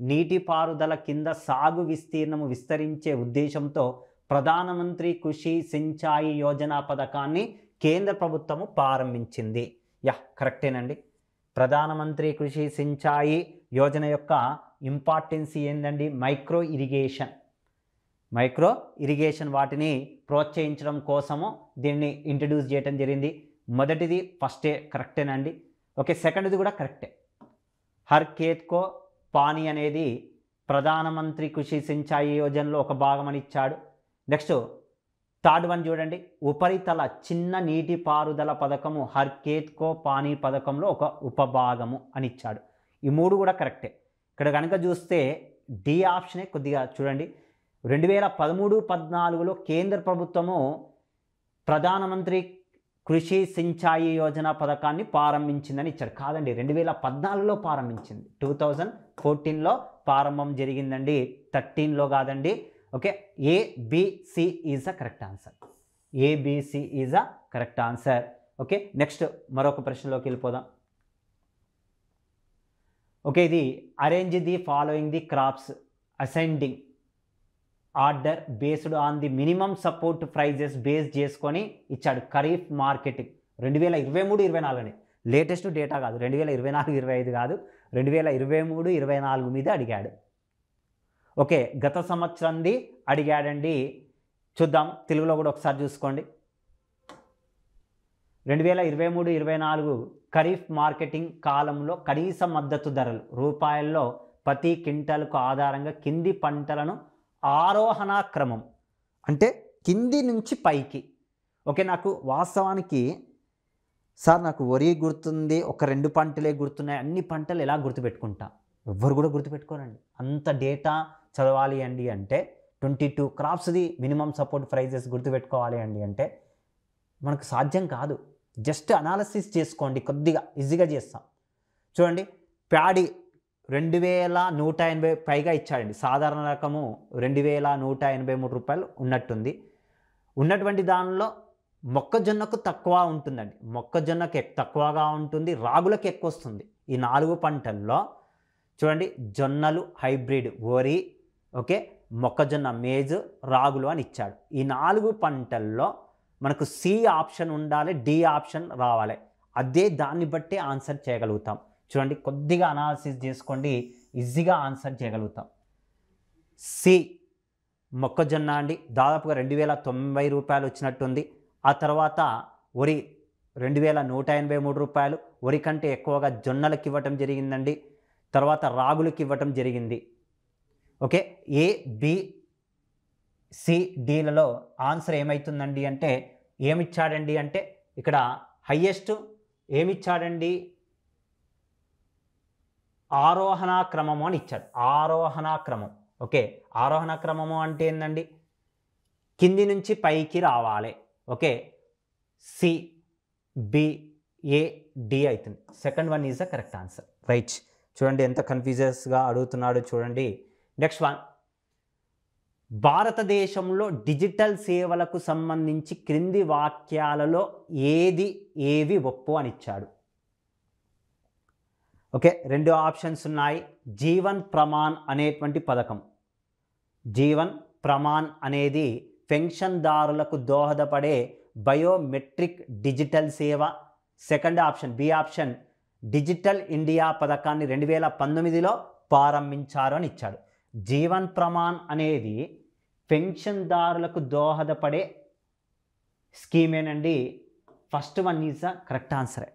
A: నీటిపారుదల కింద సాగు విస్తీర్ణము విస్తరించే ఉద్దేశంతో ప్రధానమంత్రి కృషి సించాయి యోజన పథకాన్ని కేంద్ర ప్రభుత్వము ప్రారంభించింది. కరెక్టేనండి. ప్రధానమంత్రి కృషి సించాయి యోజన యొక్క ఇంపార్టెన్స్ ఏందండి? మైక్రో ఇరిగేషన్ వాటిని ప్రోత్సహించడం కోసము దీన్ని ఇంట్రడ్యూస్ చేయడం జరిగింది. మొదటిది ఫస్టే కరెక్టేనండి. ఓకే, సెకండ్ది కూడా కరెక్టే. హర్ ఖేత్ కో పానీ అనేది ప్రధానమంత్రి కృషి సించాయి యోజనలో ఒక భాగం అని ఇచ్చాడు. నెక్స్ట్ థర్డ్ వన్ చూడండి. ఉపరితల చిన్న నీటిపారుదల పథకము హర్ ఖేత్ కో పానీ పథకంలో ఒక ఉపభాగము అని ఇచ్చాడు. ఈ మూడు కూడా కరెక్టే. ఇక్కడ కనుక చూస్తే డి ఆప్షనే కొద్దిగా చూడండి. 2013-14లో కేంద్ర ప్రభుత్వము ప్రధానమంత్రి కృషి సించాయి యోజన పథకాన్ని ప్రారంభించిందని ఇచ్చాడు. కాదండి, 2014లో ప్రారంభించింది. 2014లో ప్రారంభం జరిగిందండి, 13లో కాదండి. Okay, ABC is the correct answer. ABC is the correct answer. Okay, next మరొక ప్రశ్నలోకి వెళ్ళిపోదాం. ఓకే, ఇది arrange the following the crops ascending order based on the minimum support prices base చేసుకొని ఇచ్చాడు. ఖరీఫ్ మార్కెటింగ్ 2023-24 లేటెస్ట్ డేటా కాదు, 2024-25 కాదు, 2023-24 మీద అడిగాడు. ఓకే, గత సంవత్సరంది అడిగాడండి. చూద్దాం, తెలుగులో కూడా ఒకసారి చూసుకోండి. 2023-24 ఖరీఫ్ మార్కెటింగ్ కాలంలో కనీస మద్దతు ధరలు రూపాయల్లో ప్రతి క్వింటాల్కు ఆధారంగా కింది పంటలను ఆరోహణ క్రమం అంటే కింది నుంచి పైకి. ఓకే, నాకు వాస్తవానికి సార్ నాకు వరి గుర్తుంది, ఒక 2 పంటలే గుర్తున్నాయి, అన్ని పంటలు ఎలా గుర్తుపెట్టుకుంటా? ఎవ్వరు కూడా గుర్తుపెట్టుకోరండి. అంత డేటా చదవాలి అండి అంటే 22 క్రాప్స్ది మినిమం సపోర్ట్ ప్రైజెస్ గుర్తుపెట్టుకోవాలి అండి అంటే మనకు సాధ్యం కాదు. జస్ట్ అనాలిసిస్ చేసుకోండి, కొద్దిగా ఈజీగా చేస్తాం. చూడండి, ప్యాడీ 2180 పైగా ఇచ్చాడండి. సాధారణ రకము 2183 రూపాయలు ఉన్నట్టుంది. ఉన్నటువంటి దానిలో మొక్కజొన్నకు తక్కువ ఉంటుందండి. మొక్కజొన్నకు తక్కువగా ఉంటుంది, రాగులకు ఎక్కువ వస్తుంది. ఈ 4 పంటల్లో చూడండి, జొన్నలు హైబ్రిడ్ వరి, ఓకే, మొక్కజొన్న మేజ్, రాగులు అని ఇచ్చాడు. ఈ 4 పంటల్లో మనకు సి ఆప్షన్ ఉండాలి, డి ఆప్షన్ రావాలి. అదే దాన్ని బట్టి ఆన్సర్ చేయగలుగుతాం. చూడండి, కొద్దిగా అనాలిసిస్ చేసుకోండి, ఈజీగా ఆన్సర్ చేయగలుగుతాం. సి మొక్కజొన్న అండి, దాదాపుగా 2090 రూపాయలు వచ్చినట్టుంది. ఆ తర్వాత వరి 2183 రూపాయలు, వరి కంటే ఎక్కువగా జొన్నలకు ఇవ్వటం జరిగిందండి. తర్వాత రాగులకు ఇవ్వటం జరిగింది. ఓకే, ఏ బి సి డీలలో ఆన్సర్ ఏమవుతుందండి అంటే ఏమిచ్చాడండి అంటే ఇక్కడ హయ్యెస్ట్ ఏమిచ్చాడండి, ఆరోహణ క్రమము అని ఇచ్చాడు. ఆరోహణ క్రమం. ఓకే, ఆరోహణ క్రమము అంటే ఏంటండి, కింది నుంచి పైకి రావాలి. Okay, C B A D అవుతుంది. Second one is the correct answer. Right, చూడండి ఎంత కన్ఫ్యూజన్స్గా అడుగుతున్నాడు చూడండి. నెక్స్ట్ వన్, భారతదేశంలో డిజిటల్ సేవలకు సంబంధించి క్రింది వాక్యాలలో ఏవి ఒప్పు అని ఇచ్చాడు. ఓకే, రెండు ఆప్షన్స్ ఉన్నాయి. జీవన్ ప్రమాణ్ అనేటువంటి పథకం, జీవన్ ప్రమాణ్ అనేది పెన్షన్దారులకు దోహదపడే బయోమెట్రిక్ డిజిటల్ సేవ. Second option B option, digital India పథకాన్ని 2019లో ప్రారంభించారు అని ఇచ్చాడు. జీవన్ ప్రమాణ్ అనేది పెన్షన్దారులకు దోహదపడే స్కీమేనండి. First one is the correct ఆన్సరే.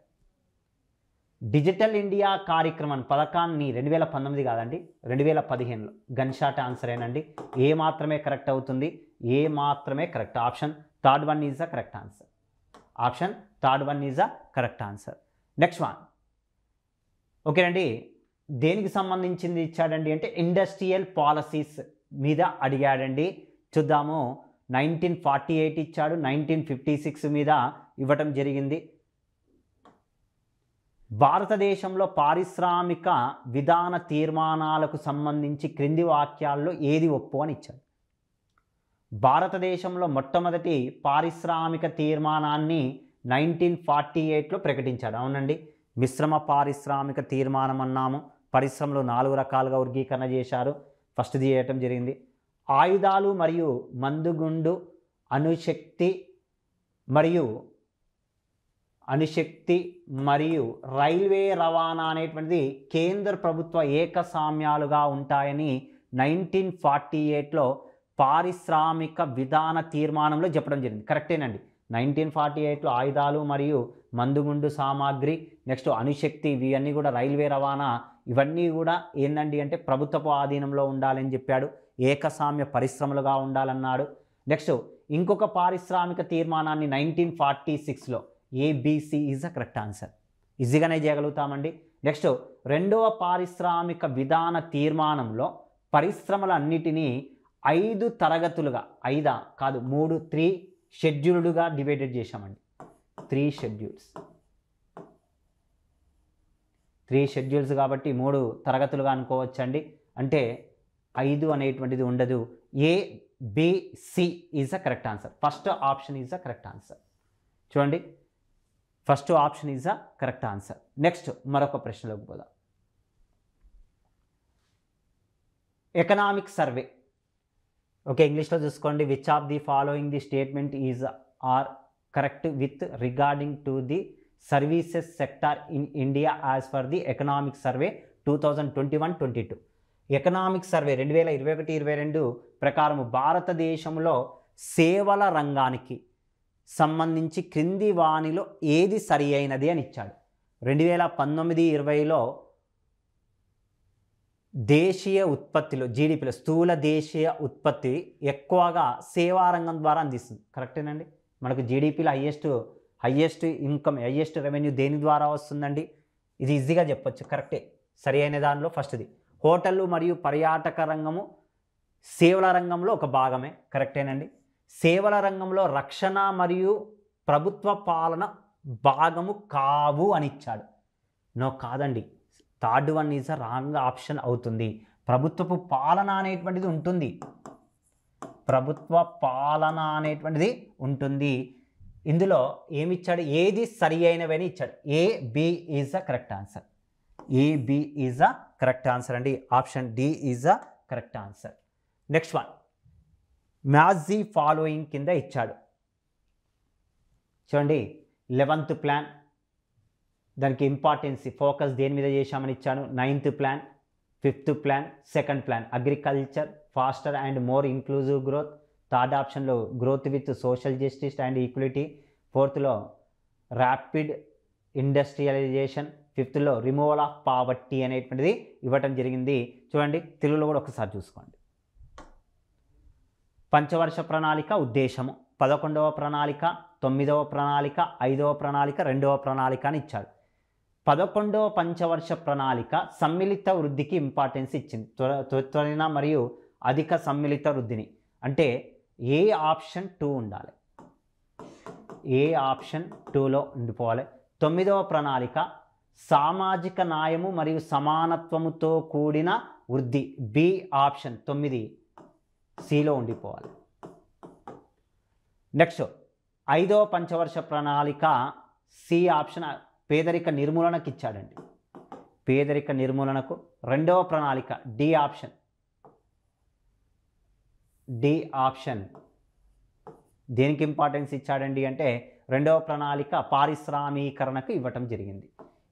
A: డిజిటల్ ఇండియా కార్యక్రమం పథకాన్ని 2019 కాదండి, 2015లో. Gun shot ఆన్సరేనండి. ఏ మాత్రమే కరెక్ట్ అవుతుంది, ఏ మాత్రమే correct. Option third one is the correct answer. Option third one is the correct answer. Next one, ఓకేనండి, దేనికి సంబంధించింది ఇచ్చాడండి అంటే ఇండస్ట్రియల్ పాలసీస్ మీద అడిగాడండి. చూద్దాము. 1948 ఇచ్చాడు, 1956 మీద ఇవ్వటం జరిగింది. భారతదేశంలో పారిశ్రామిక విధాన తీర్మానాలకు సంబంధించి క్రింది వాక్యాల్లో ఏది ఒప్పు అని ఇచ్చాడు. భారతదేశంలో మొట్టమొదటి పారిశ్రామిక తీర్మానాన్ని 1948లో ప్రకటించాడు. అవునండి, మిశ్రమ పారిశ్రామిక తీర్మానం అన్నాము. పరిశ్రమలు 4 రకాలుగా వర్గీకరణ చేశారు. ఫస్ట్ది చేయటం జరిగింది. ఆయుధాలు మరియు మందుగుండు అణుశక్తి మరియు రైల్వే రవాణా అనేటువంటిది కేంద్ర ప్రభుత్వ ఏకస్వామ్యాలుగా ఉంటాయని 1948లో పారిశ్రామిక విధాన తీర్మానంలో చెప్పడం జరిగింది. కరెక్టేనండి. 1948లో ఆయుధాలు మరియు మందుగుండు సామాగ్రి, నెక్స్ట్ అణుశక్తి, ఇవన్నీ కూడా రైల్వే రవాణా, ఇవన్నీ కూడా ఏందండి అంటే ప్రభుత్వపు ఆధీనంలో ఉండాలని చెప్పాడు. ఏకస్వామ్య పరిశ్రమలుగా ఉండాలన్నాడు. నెక్స్ట్ ఇంకొక పారిశ్రామిక తీర్మానాన్ని 1946లో, ABC is the correct answer. ఈజీగానే చేయగలుగుతామండి. నెక్స్ట్ రెండవ పారిశ్రామిక విధాన తీర్మానంలో పరిశ్రమలన్నిటినీ 5 తరగతులుగా, 5 కాదు 3 షెడ్యూల్డ్గా డివైడెడ్ చేశామండి. 3 షెడ్యూల్స్ కాబట్టి 3 తరగతులుగా అనుకోవచ్చండి. అంటే 5 అనేటువంటిది ఉండదు. ABC is the correct answer. First option is the correct answer. చూడండి, first option is the correct answer. Next మరొక ప్రశ్నలోకి పోదాం. Economic survey. ఓకే, ఇంగ్లీష్లో చూసుకోండి. Which of the following the statement is or correct with regarding to the services sector in India as per the economic survey 2021-22. Economic survey 2021-22 ప్రకారం భారతదేశంలో సేవల రంగానికి సంబంధించి క్రింది వానిలో ఏది సరి అయినది అని ఇచ్చాడు. 2019-20లో దేశీయ ఉత్పత్తిలో, జీడిపిలో స్థూల దేశీయ ఉత్పత్తి ఎక్కువగా సేవా రంగం ద్వారా అందిస్తుంది. కరెక్టేనండి. మనకు జీడిపిలో హయ్యెస్ట్ ఇన్కమ్, హయ్యెస్ట్ రెవెన్యూ దేని ద్వారా వస్తుందండి? ఇది ఈజీగా చెప్పొచ్చు. కరెక్టే, సరి అయిన దానిలో ఫస్ట్ది. హోటళ్ళు మరియు పర్యాటక రంగము సేవల రంగంలో ఒక భాగమే. కరెక్టేనండి. సేవల రంగంలో రక్షణ మరియు ప్రభుత్వ పాలన భాగము కావు అని ఇచ్చాడు. నో, కాదండి. Third one is a wrong option అవుతుంది. ప్రభుత్వపు పాలన అనేటువంటిది ఉంటుంది. ప్రభుత్వ పాలన అనేటువంటిది ఉంటుంది. ఇందులో ఏమిచ్చాడు? ఏది సరి అయినవని ఇచ్చాడు. A B is the correct answer. A B is the correct answer అండి. Option D is the correct answer. Next one, match the following కింద ఇచ్చాడు. చూడండి, 11th ప్లాన్, దానికి ఇంపార్టెన్స్ ఫోకస్ దేని మీద చేశామని ఇచ్చాను. 9th plan, 5th plan, 2nd plan, agriculture faster and more inclusive growth, third ఆప్షన్లో growth with social justice and equality, ఫోర్త్లో ర్యాపిడ్ ఇండస్ట్రియలైజేషన్, ఫిఫ్త్లో రిమూవల్ ఆఫ్ పావర్టీ అనేటువంటిది ఇవ్వటం జరిగింది. చూడండి తెలుగులో కూడా ఒకసారి చూసుకోండి. పంచవర్ష ప్రణాళిక ఉద్దేశము, 11వ ప్రణాళిక, 9వ ప్రణాళిక, 5వ ప్రణాళిక, 2వ ప్రణాళిక అని ఇచ్చాడు. 11వ పంచవర్ష ప్రణాళిక సమ్మిళిత వృద్ధికి ఇంపార్టెన్స్ ఇచ్చింది. త్వరిత మరియు అధిక సమ్మిళిత వృద్ధిని, అంటే ఏ ఆప్షన్ 2 ఉండాలి, ఏ ఆప్షన్ 2లో ఉండిపోవాలి. 9వ ప్రణాళిక సామాజిక న్యాయము మరియు సమానత్వముతో కూడిన వృద్ధి, బి ఆప్షన్ 9 సిలో ఉండిపోవాలి. నెక్స్ట్ 5వ పంచవర్ష ప్రణాళిక సి ఆప్షన్ పేదరిక నిర్మూలనకు ఇచ్చాడండి, పేదరిక నిర్మూలనకు. 2వ ప్రణాళిక డి ఆప్షన్, డి ఆప్షన్ దేనికి ఇంపార్టెన్స్ ఇచ్చాడండి అంటే 2వ ప్రణాళిక పారిశ్రామీకరణకు ఇవ్వటం జరిగింది.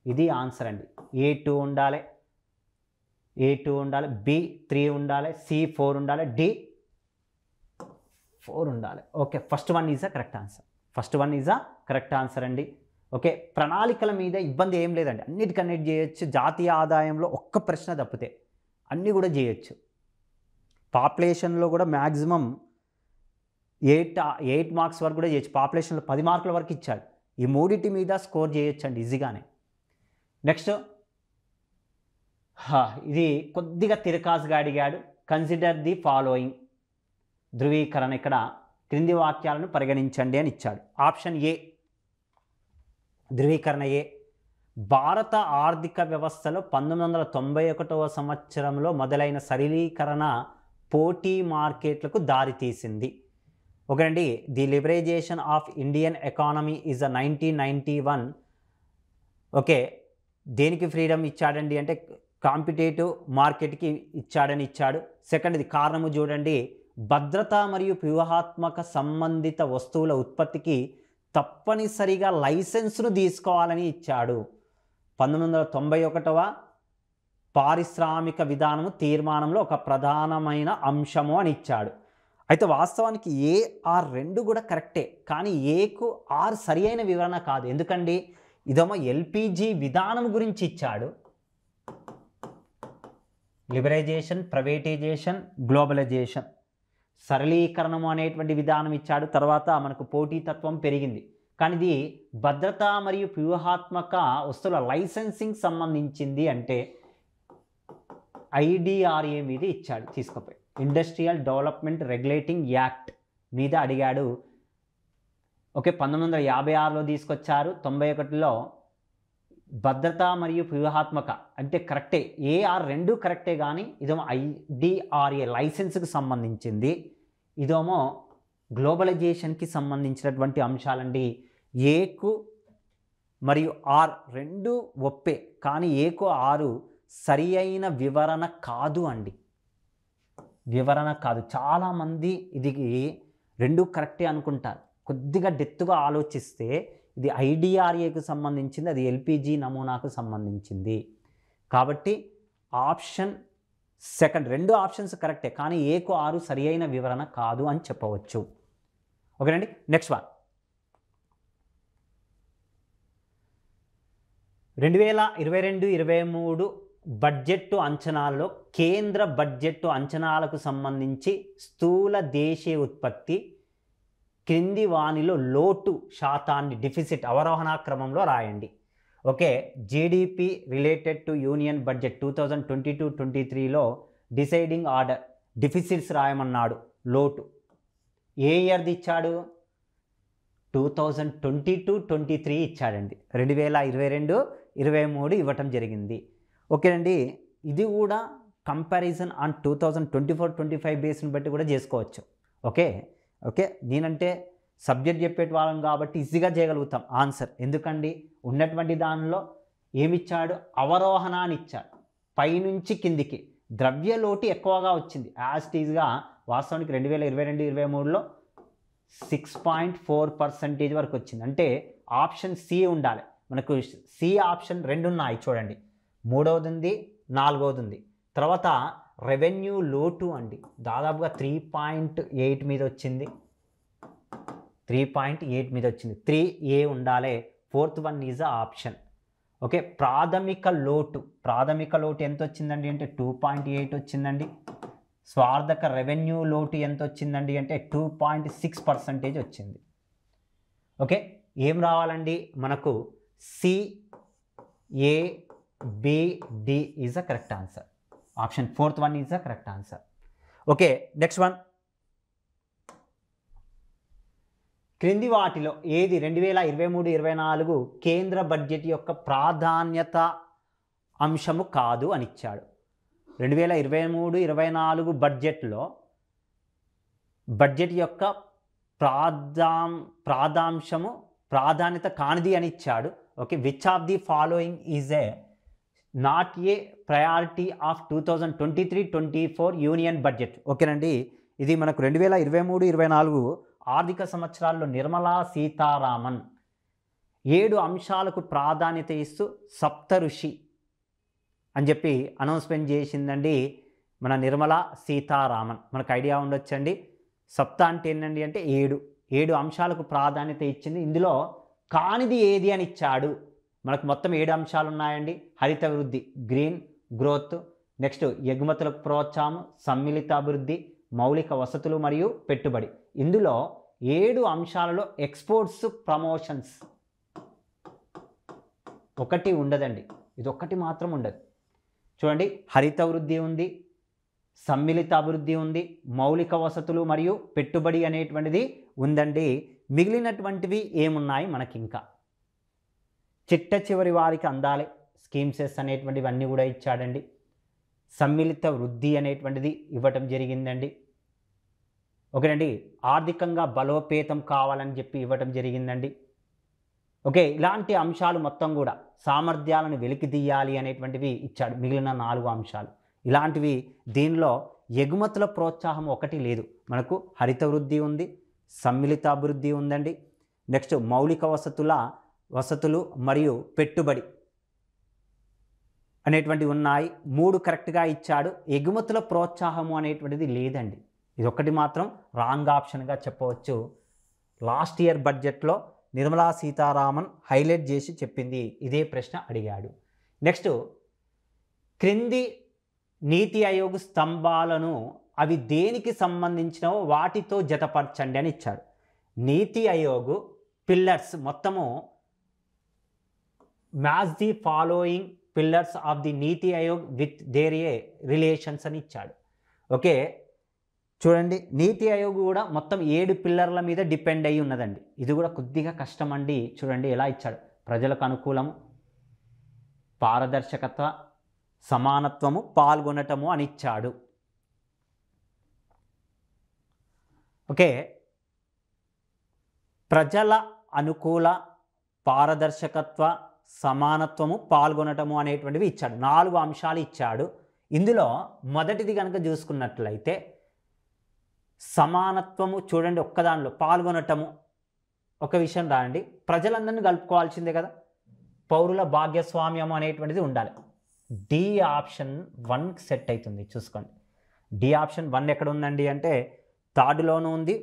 A: ఇది ఆన్సర్ అండి. A2 ఉండాలి, A2 ఉండాలి, B3 ఉండాలి, C4 ఉండాలి, D4 ఉండాలి. Okay, first one is a correct answer, first one is a correct answer అండి. ఓకే, ప్రణాళికల మీద ఇబ్బంది ఏం లేదండి, అన్నిటికన్నిటి చేయొచ్చు. జాతీయ ఆదాయంలో ఒక్క ప్రశ్న తప్పితే అన్నీ కూడా చేయొచ్చు. పాపులేషన్లో కూడా మ్యాక్సిమం 8 మార్క్స్ వరకు కూడా చేయొచ్చు. పాపులేషన్లో 10 మార్కుల వరకు ఇచ్చాడు. ఈ మూడింటి మీద స్కోర్ చేయొచ్చు అండి ఈజీగానే. నెక్స్ట్ ఇది కొద్దిగా తిరకాసుగా అడిగాడు. కన్సిడర్ ది ఫాలోయింగ్, ధృవీకరణ, ఇక్కడ క్రింది వాక్యాలను పరిగణించండి అని ఇచ్చాడు. ఆప్షన్ ఏ ధృవీకరణ ఏ, భారత ఆర్థిక వ్యవస్థలో 1991వ సంవత్సరంలో మొదలైన సరళీకరణ పోటీ మార్కెట్లకు దారితీసింది. ఓకేనండి, the liberation of Indian economy is a 1991. Okay, దేనికి ఫ్రీడమ్ ఇచ్చాడండి అంటే కాంపిటేటివ్ మార్కెట్కి ఇచ్చాడని ఇచ్చాడు. సెకండ్ది కారణము చూడండి, భద్రత మరియు వ్యూహాత్మక సంబంధిత వస్తువుల ఉత్పత్తికి తప్పనిసరిగా లైసెన్స్ను తీసుకోవాలని ఇచ్చాడు. 1991వ పారిశ్రామిక విధానము తీర్మానంలో ఒక ప్రధానమైన అంశము అని ఇచ్చాడు. అయితే వాస్తవానికి ఏ ఆర్ రెండు కూడా కరెక్టే, కానీ ఏకు ఆర్ సరి అయిన వివరణ కాదు. ఎందుకండి, ఇదేమో ఎల్పిజి విధానం గురించి ఇచ్చాడు, లిబరైజేషన్, ప్రైవేటైజేషన్, గ్లోబలైజేషన్, సరళీకరణము అనేటువంటి విధానం ఇచ్చాడు. తర్వాత మనకు పోటీతత్వం పెరిగింది. కానీ ఇది భద్రత మరియు వ్యూహాత్మక వస్తువుల లైసెన్సింగ్ సంబంధించింది అంటే ఐడిఆర్ఏ మీద ఇచ్చాడు. తీసుకుపోయి ఇండస్ట్రియల్ డెవలప్మెంట్ రెగ్యులేటింగ్ యాక్ట్ మీద అడిగాడు. ఓకే, 1956లో తీసుకొచ్చారు. 91లో భద్రత మరియు వ్యూహాత్మక అంటే కరెక్టే, ఏఆర్ రెండు కరెక్టే, కానీ ఇదేమో ఐడిఆర్ఏ లైసెన్స్కి సంబంధించింది, ఇదేమో గ్లోబలైజేషన్కి సంబంధించినటువంటి అంశాలండి. ఏకు మరియు ఆర్ రెండు ఒప్పే, కానీ ఏకు ఆరు సరి అయిన వివరణ కాదు అండి, వివరణ కాదు. చాలామంది ఇది రెండు కరెక్టే అనుకుంటారు. కొద్దిగా డెప్త్గా ఆలోచిస్తే ఇది ఐడిఆర్ఏకు సంబంధించింది, అది ఎల్పిజి నమూనాకు సంబంధించింది. కాబట్టి ఆప్షన్ సెకండ్, రెండు ఆప్షన్స్ కరెక్టే, కానీ ఏకు ఆరు సరి అయిన వివరణ కాదు అని చెప్పవచ్చు. ఓకేనండి, నెక్స్ట్ వన్. 2022-23 బడ్జెట్ అంచనాల్లో కేంద్ర బడ్జెట్ అంచనాలకు సంబంధించి స్థూల దేశీయ ఉత్పత్తి క్రింది వానిలో లోటు శాతాన్ని డెఫిసిట్ అవరోహణ క్రమంలో రాయండి. Okay, GDP related to union budget 2022-23లో డిసైడింగ్ ఆర్డర్ డెఫిసిట్స్ రాయమన్నాడు. లోటు ఏ ఇయర్ది ఇచ్చాడు? 2022-23 ఇచ్చాడండి. 2022-23 ఇవ్వటం జరిగింది. ఓకేనండి, ఇది కూడా కంపారిజన్ ఆన్ 2024-25 బేస్ని బట్టి కూడా చేసుకోవచ్చు. ఓకే ఓకే, నేనంటే సబ్జెక్ట్ చెప్పేటి వాళ్ళం కాబట్టి ఈజీగా చేయగలుగుతాం ఆన్సర్. ఎందుకండి, ఉన్నటువంటి దానిలో ఏమిచ్చాడు? అవరోహణ అని ఇచ్చాడు, పైనుంచి కిందికి. ద్రవ్య లోటు ఎక్కువగా వచ్చింది యాజ్ టీజ్గా. వాస్తవానికి 2022-23లో 6.4% వరకు వచ్చింది. అంటే ఆప్షన్ సి ఉండాలి. మనకు సి ఆప్షన్ రెండు ఉన్నాయి చూడండి, మూడవది ఉంది, నాలుగవది ఉంది. తర్వాత రెవెన్యూ లోటు అండి, దాదాపుగా 3.8 మీద వచ్చింది. 3.8 మీద వచ్చింది. 3A ఉండాలి. Fourth one is option. Okay, ప్రాథమిక లోటు ఎంత వచ్చిందండి అంటే 2.8 వచ్చిందండి. స్వార్థక రెవెన్యూ లోటు ఎంత వచ్చిందండి అంటే 2.6% వచ్చింది. ఓకే, ఏం రావాలండి మనకు? CABD is the correct answer. Option fourth one is the correct answer. Okay, next one. క్రింది వాటిలో ఏది 2023-24 కేంద్ర బడ్జెట్ యొక్క ప్రాధాన్యత అంశము కాదు అని ఇచ్చాడు. 2023-24 బడ్జెట్ యొక్క ప్రాధాన్యత కానిది అని ఇచ్చాడు. Okay, which of the following is a not a priority of 2023-24 union budget. ఓకేనండి, ఇది మనకు 2023-24 ఆర్థిక సంవత్సరాల్లో నిర్మలా సీతారామన్ 7 అంశాలకు ప్రాధాన్యత ఇస్తూ సప్తఋషి అని చెప్పి అనౌన్స్మెంట్ చేసిందండి మన నిర్మలా సీతారామన్. మనకు ఐడియా ఉండొచ్చండి. సప్త అంటే ఏంటండి అంటే 7 అంశాలకు ప్రాధాన్యత ఇచ్చింది. ఇందులో కానిది ఏది అని ఇచ్చాడు. మనకు మొత్తం 7 అంశాలు ఉన్నాయండి. హరిత వృద్ధి, గ్రీన్ గ్రోత్, నెక్స్ట్ ఎగుమతులకు ప్రోత్సాహం, సమ్మిళిత అభివృద్ధి, మౌలిక వసతులు మరియు పెట్టుబడి. ఇందులో 7 అంశాలలో ఎక్స్పోర్ట్స్ ప్రమోషన్స్ ఒకటి ఉండదండి. ఇది ఒక్కటి మాత్రం ఉండదు. చూడండి, హరిత వృద్ధి ఉంది, సమ్మిళిత అభివృద్ధి ఉంది, మౌలిక వసతులు మరియు పెట్టుబడి అనేటువంటిది ఉందండి. మిగిలినటువంటివి ఏమున్నాయి మనకి? ఇంకా చిట్ట చివరి వారికి అందాలి స్కీమ్సెస్ అనేటువంటివి అన్నీ కూడా ఇచ్చాడండి. సమ్మిళిత వృద్ధి అనేటువంటిది ఇవ్వటం జరిగిందండి. ఓకేనండి, ఆర్థికంగా బలోపేతం కావాలని చెప్పి ఇవ్వటం జరిగిందండి. ఓకే, ఇలాంటి అంశాలు మొత్తం కూడా సామర్థ్యాలను వెలికితీయాలి అనేటువంటివి ఇచ్చాడు. మిగిలిన 4 అంశాలు ఇలాంటివి. దీనిలో ఎగుమతుల ప్రోత్సాహం ఒకటి లేదు. మనకు హరిత వృద్ధి ఉంది, సమ్మిళిత అభివృద్ధి ఉందండి, నెక్స్ట్ మౌలిక వసతులు మరియు పెట్టుబడి అనేటువంటివి ఉన్నాయి. 3 కరెక్ట్గా ఇచ్చాడు. ఎగుమతుల ప్రోత్సాహము అనేటువంటిది లేదండి. ఇది ఒకటి మాత్రం రాంగ్ ఆప్షన్గా చెప్పవచ్చు. లాస్ట్ ఇయర్ బడ్జెట్లో నిర్మలా సీతారామన్ హైలైట్ చేసి చెప్పింది ఇదే ప్రశ్న అడిగాడు. నెక్స్ట్, క్రింది నీతి ఆయోగ్ స్తంభాలను అవి దేనికి సంబంధించినవో వాటితో జతపరచండి అని ఇచ్చాడు. నీతి ఆయోగ్ పిల్లర్స్ మొత్తము match the following pillars of the Niti Aayog with their a relations అని ఇచ్చాడు. ఓకే, చూడండి, నీతి ఆయోగ్ కూడా మొత్తం 7 పిల్లర్ల మీద డిపెండ్ అయి ఉన్నదండి. ఇది కూడా కొద్దిగా కష్టం అండి. చూడండి ఎలా ఇచ్చాడు. ప్రజలకు అనుకూలము, పారదర్శకత, సమానత్వము, పాల్గొనటము అని ఇచ్చాడు. ఓకే, ప్రజల అనుకూల, పారదర్శకత్వ, సమానత్వము, పాల్గొనటము అనేటువంటివి ఇచ్చాడు. 4 అంశాలు ఇచ్చాడు. ఇందులో మొదటిది కనుక చూసుకున్నట్లయితే సమానత్వము, చూడండి ఒక్కదానిలో పాల్గొనటము ఒక విషయం రాండి. ప్రజలందరినీ కలుపుకోవాల్సిందే కదా, పౌరుల భాగస్వామ్యం అనేటువంటిది ఉండాలి. డి ఆప్షన్ 1 సెట్ అవుతుంది. చూసుకోండి, డి ఆప్షన్ 1 ఎక్కడ ఉందండి అంటే 3లోనూ ఉంది,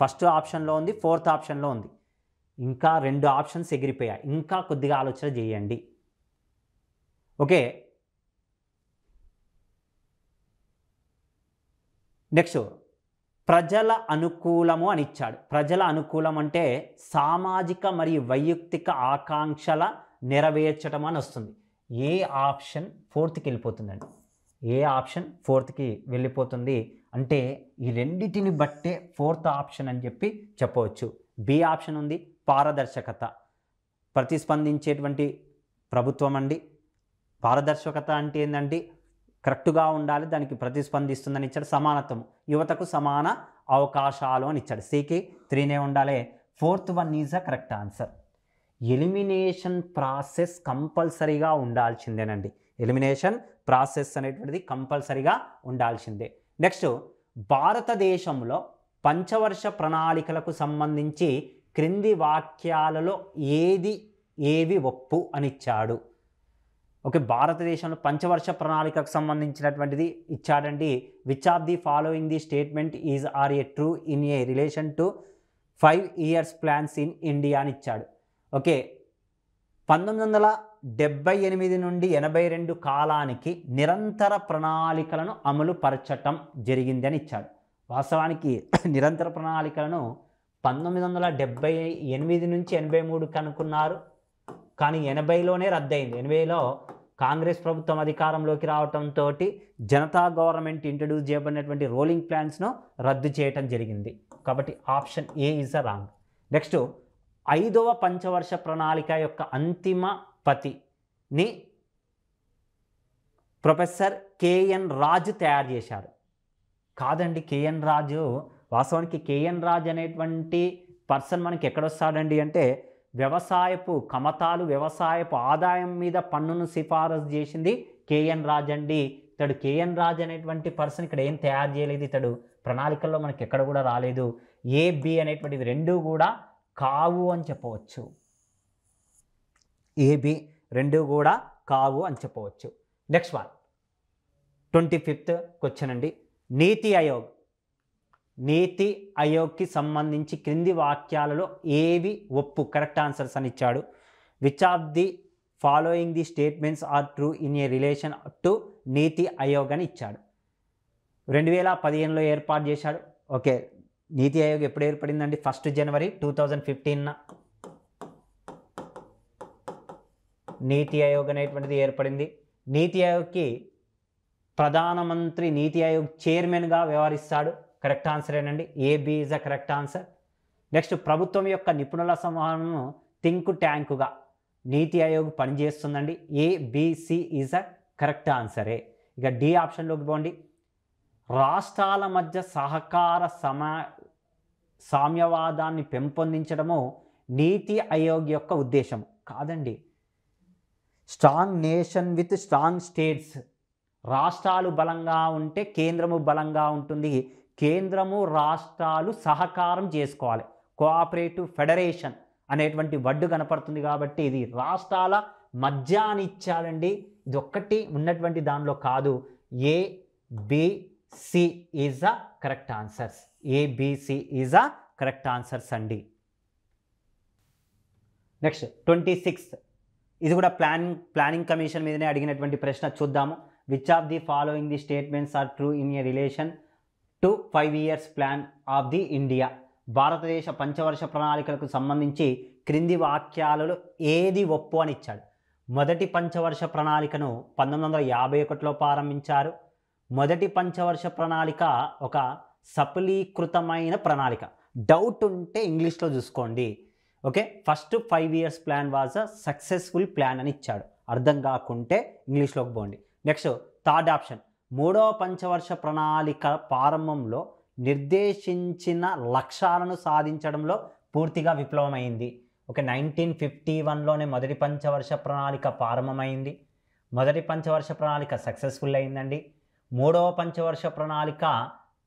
A: ఫస్ట్ ఆప్షన్లో ఉంది, 4th ఆప్షన్లో ఉంది. ఇంకా 2 ఆప్షన్స్ ఎగిరిపోయాయి. ఇంకా కొద్దిగా ఆలోచన చేయండి. ఓకే, నెక్స్ట్ ప్రజల అనుకూలము అని ఇచ్చాడు. ప్రజల అనుకూలం అంటే సామాజిక మరియు వైయక్తిక ఆకాంక్షల నెరవేర్చడం అని వస్తుంది. ఏ ఆప్షన్ 4th వెళ్ళిపోతుందండి. ఏ ఆప్షన్ 4th వెళ్ళిపోతుంది అంటే ఈ రెండిటిని బట్టే 4th ఆప్షన్ అని చెప్పి చెప్పవచ్చు. బి ఆప్షన్ ఉంది, పారదర్శకత, ప్రతిస్పందించేటువంటి ప్రభుత్వం అండి. పారదర్శకత అంటే ఏంటంటే కరెక్ట్గా ఉండాలి, దానికి ప్రతిస్పందిస్తుందని ఇచ్చాడు. సమానత్వం, యువతకు సమాన అవకాశాలు అని ఇచ్చాడు. సికి 3నే ఉండాలి. 4th one is the correct answer. Elimination process కంపల్సరీగా ఉండాల్సిందేనండి. ఎలిమినేషన్ ప్రాసెస్ అనేటువంటిది కంపల్సరీగా ఉండాల్సిందే. నెక్స్ట్, భారతదేశంలో పంచవర్ష ప్రణాళికలకు సంబంధించి క్రింది వాక్యాలలో ఏవి ఒప్పు అని ఇచ్చాడు. ఓకే, భారతదేశంలో పంచవర్ష ప్రణాళికకు సంబంధించినటువంటిది ఇచ్చాడండి. Which of the following the statement is are a true in a relation to 5 years plans in India అని ఇచ్చాడు. ఓకే, 1978 నుండి 82 కాలానికి నిరంతర ప్రణాళికలను అమలు పరచటం జరిగింది అని ఇచ్చాడు. వాస్తవానికి నిరంతర ప్రణాళికలను 1978 నుంచి 83 కనుక్కున్నారు, కానీ 80లోనే రద్దయింది. 80లో కాంగ్రెస్ ప్రభుత్వం అధికారంలోకి రావడంతో జనతా గవర్నమెంట్ ఇంట్రడ్యూస్ చేయబడినటువంటి రోలింగ్ ప్లాన్స్ను రద్దు చేయటం జరిగింది. కాబట్టి option A is the wrong. Next, 5వ పంచవర్ష ప్రణాళిక యొక్క అంతిమ పతిని ప్రొఫెసర్ కేఎన్ రాజు తయారు చేశారు. కాదండి, కేఎన్ రాజు, వాస్తవానికి కేఎన్ రాజు అనేటువంటి పర్సన్ మనకి ఎక్కడొస్తాడండి అంటే వ్యవసాయపు కమతాలు, వ్యవసాయపు ఆదాయం మీద పన్నును సిఫారసు చేసింది కేఎన్ రాజు అండి. ఇతడు కేఎన్ రాజు అనేటువంటి పర్సన్ ఇక్కడ ఏం తయారు చేయలేదు, ఇతడు ప్రణాళికల్లో మనకి ఎక్కడ కూడా రాలేదు. ఏ బి అనేటువంటివి రెండు కూడా కావు అని చెప్పవచ్చు. ఏబి రెండు కూడా కావు అని చెప్పవచ్చు. నెక్స్ట్ వన్, 25th క్వశ్చన్ అండి. నీతి ఆయోగ్, నీతి ఆయోగ్కి సంబంధించి క్రింది వాక్యాలలో ఏవి ఒప్పు, కరెక్ట్ ఆన్సర్స్ అని ఇచ్చాడు. Which of the following the statements are true in a relation to NITI Aayog అని ఇచ్చాడు. 2015లో ఏర్పాటు చేశాడు. ఓకే, నీతి ఆయోగ్ ఎప్పుడు ఏర్పడిందండి? 1 January 2015 నీతి ఆయోగ్ అనేటువంటిది ఏర్పడింది. నీతి ఆయోగ్కి ప్రధానమంత్రి నీతి ఆయోగ్ చైర్మన్గా వ్యవహరిస్తాడు. కరెక్ట్ ఆన్సర్ ఏనండి, AB is a correct answer. Next, ప్రభుత్వం యొక్క నిపుణుల సమూహము థింక్ ట్యాంకుగా నీతి ఆయోగ్ పనిచేస్తుందండి. ఏబిసి ఈజ్ అ కరెక్ట్ ఆన్సరే. ఇక డి ఆప్షన్లోకి పోండి. రాష్ట్రాల మధ్య సహకార సామ్యవాదాన్ని పెంపొందించడము నీతి ఆయోగ్ యొక్క ఉద్దేశం. కాదండి, strong nation with strong states. రాష్ట్రాలు బలంగా ఉంటే కేంద్రము బలంగా ఉంటుంది. కేంద్రము రాష్ట్రాలు సహకారం చేసుకోవాలి. కోఆపరేటివ్ ఫెడరేషన్ అనేటువంటి వర్డ్ కనపడుతుంది కాబట్టి ఇది రాష్ట్రాల మధ్య అని ఇచ్చాడండి. ఇది ఒక్కటి ఉన్నటువంటి దానిలో కాదు. ABC is a correct answers. ABC is a correct answers అండి. నెక్స్ట్ 26th, ఇది కూడా ప్లానింగ్ కమిషన్ మీదనే అడిగినటువంటి ప్రశ్న. చూద్దాము. Which of the following the statements are true in a relation to 5 years plan of the India. భారతదేశ పంచవర్ష ప్రణాళికలకు సంబంధించి క్రింది వాక్యాలలో ఏది ఒప్పు అని ఇచ్చాడు. మొదటి పంచవర్ష ప్రణాళికను 1951లో ప్రారంభించారు. మొదటి పంచవర్ష ప్రణాళిక ఒక సఫలీకృతమైన ప్రణాళిక. డౌట్ ఉంటే ఇంగ్లీష్లో చూసుకోండి. Okay, first 5 years plan was a successful plan అని ఇచ్చాడు. అర్థం కాకుంటే ఇంగ్లీష్లోకి పోండి. నెక్స్ట్, థర్డ్ ఆప్షన్, మూడవ పంచవర్ష ప్రణాళిక ప్రారంభంలో నిర్దేశించిన లక్ష్యాలను సాధించడంలో పూర్తిగా విఫలమైంది. ఓకే, 1951లోనే మొదటి పంచవర్ష ప్రణాళిక ప్రారంభమైంది. మొదటి పంచవర్ష ప్రణాళిక సక్సెస్ఫుల్ అయిందండి. మూడవ పంచవర్ష ప్రణాళిక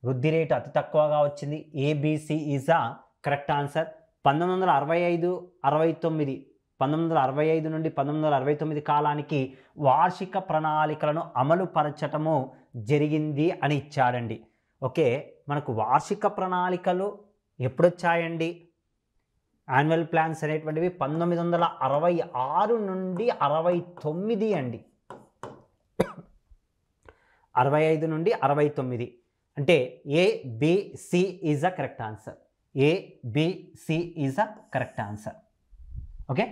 A: వృద్ధి రేటు అతి తక్కువగా వచ్చింది. ABC is a correct answer. 1965 నుండి 1969 కాలానికి వార్షిక ప్రణాళికలను అమలు పరచటము జరిగింది అని ఇచ్చాడండి. ఓకే, మనకు వార్షిక ప్రణాళికలు ఎప్పుడొచ్చాయండి? యాన్యువల్ ప్లాన్స్ అనేటువంటివి 1966 నుండి 69 అండి. 65 నుండి 69 అంటే ABC is a correct answer. ABC is a correct answer. Okay,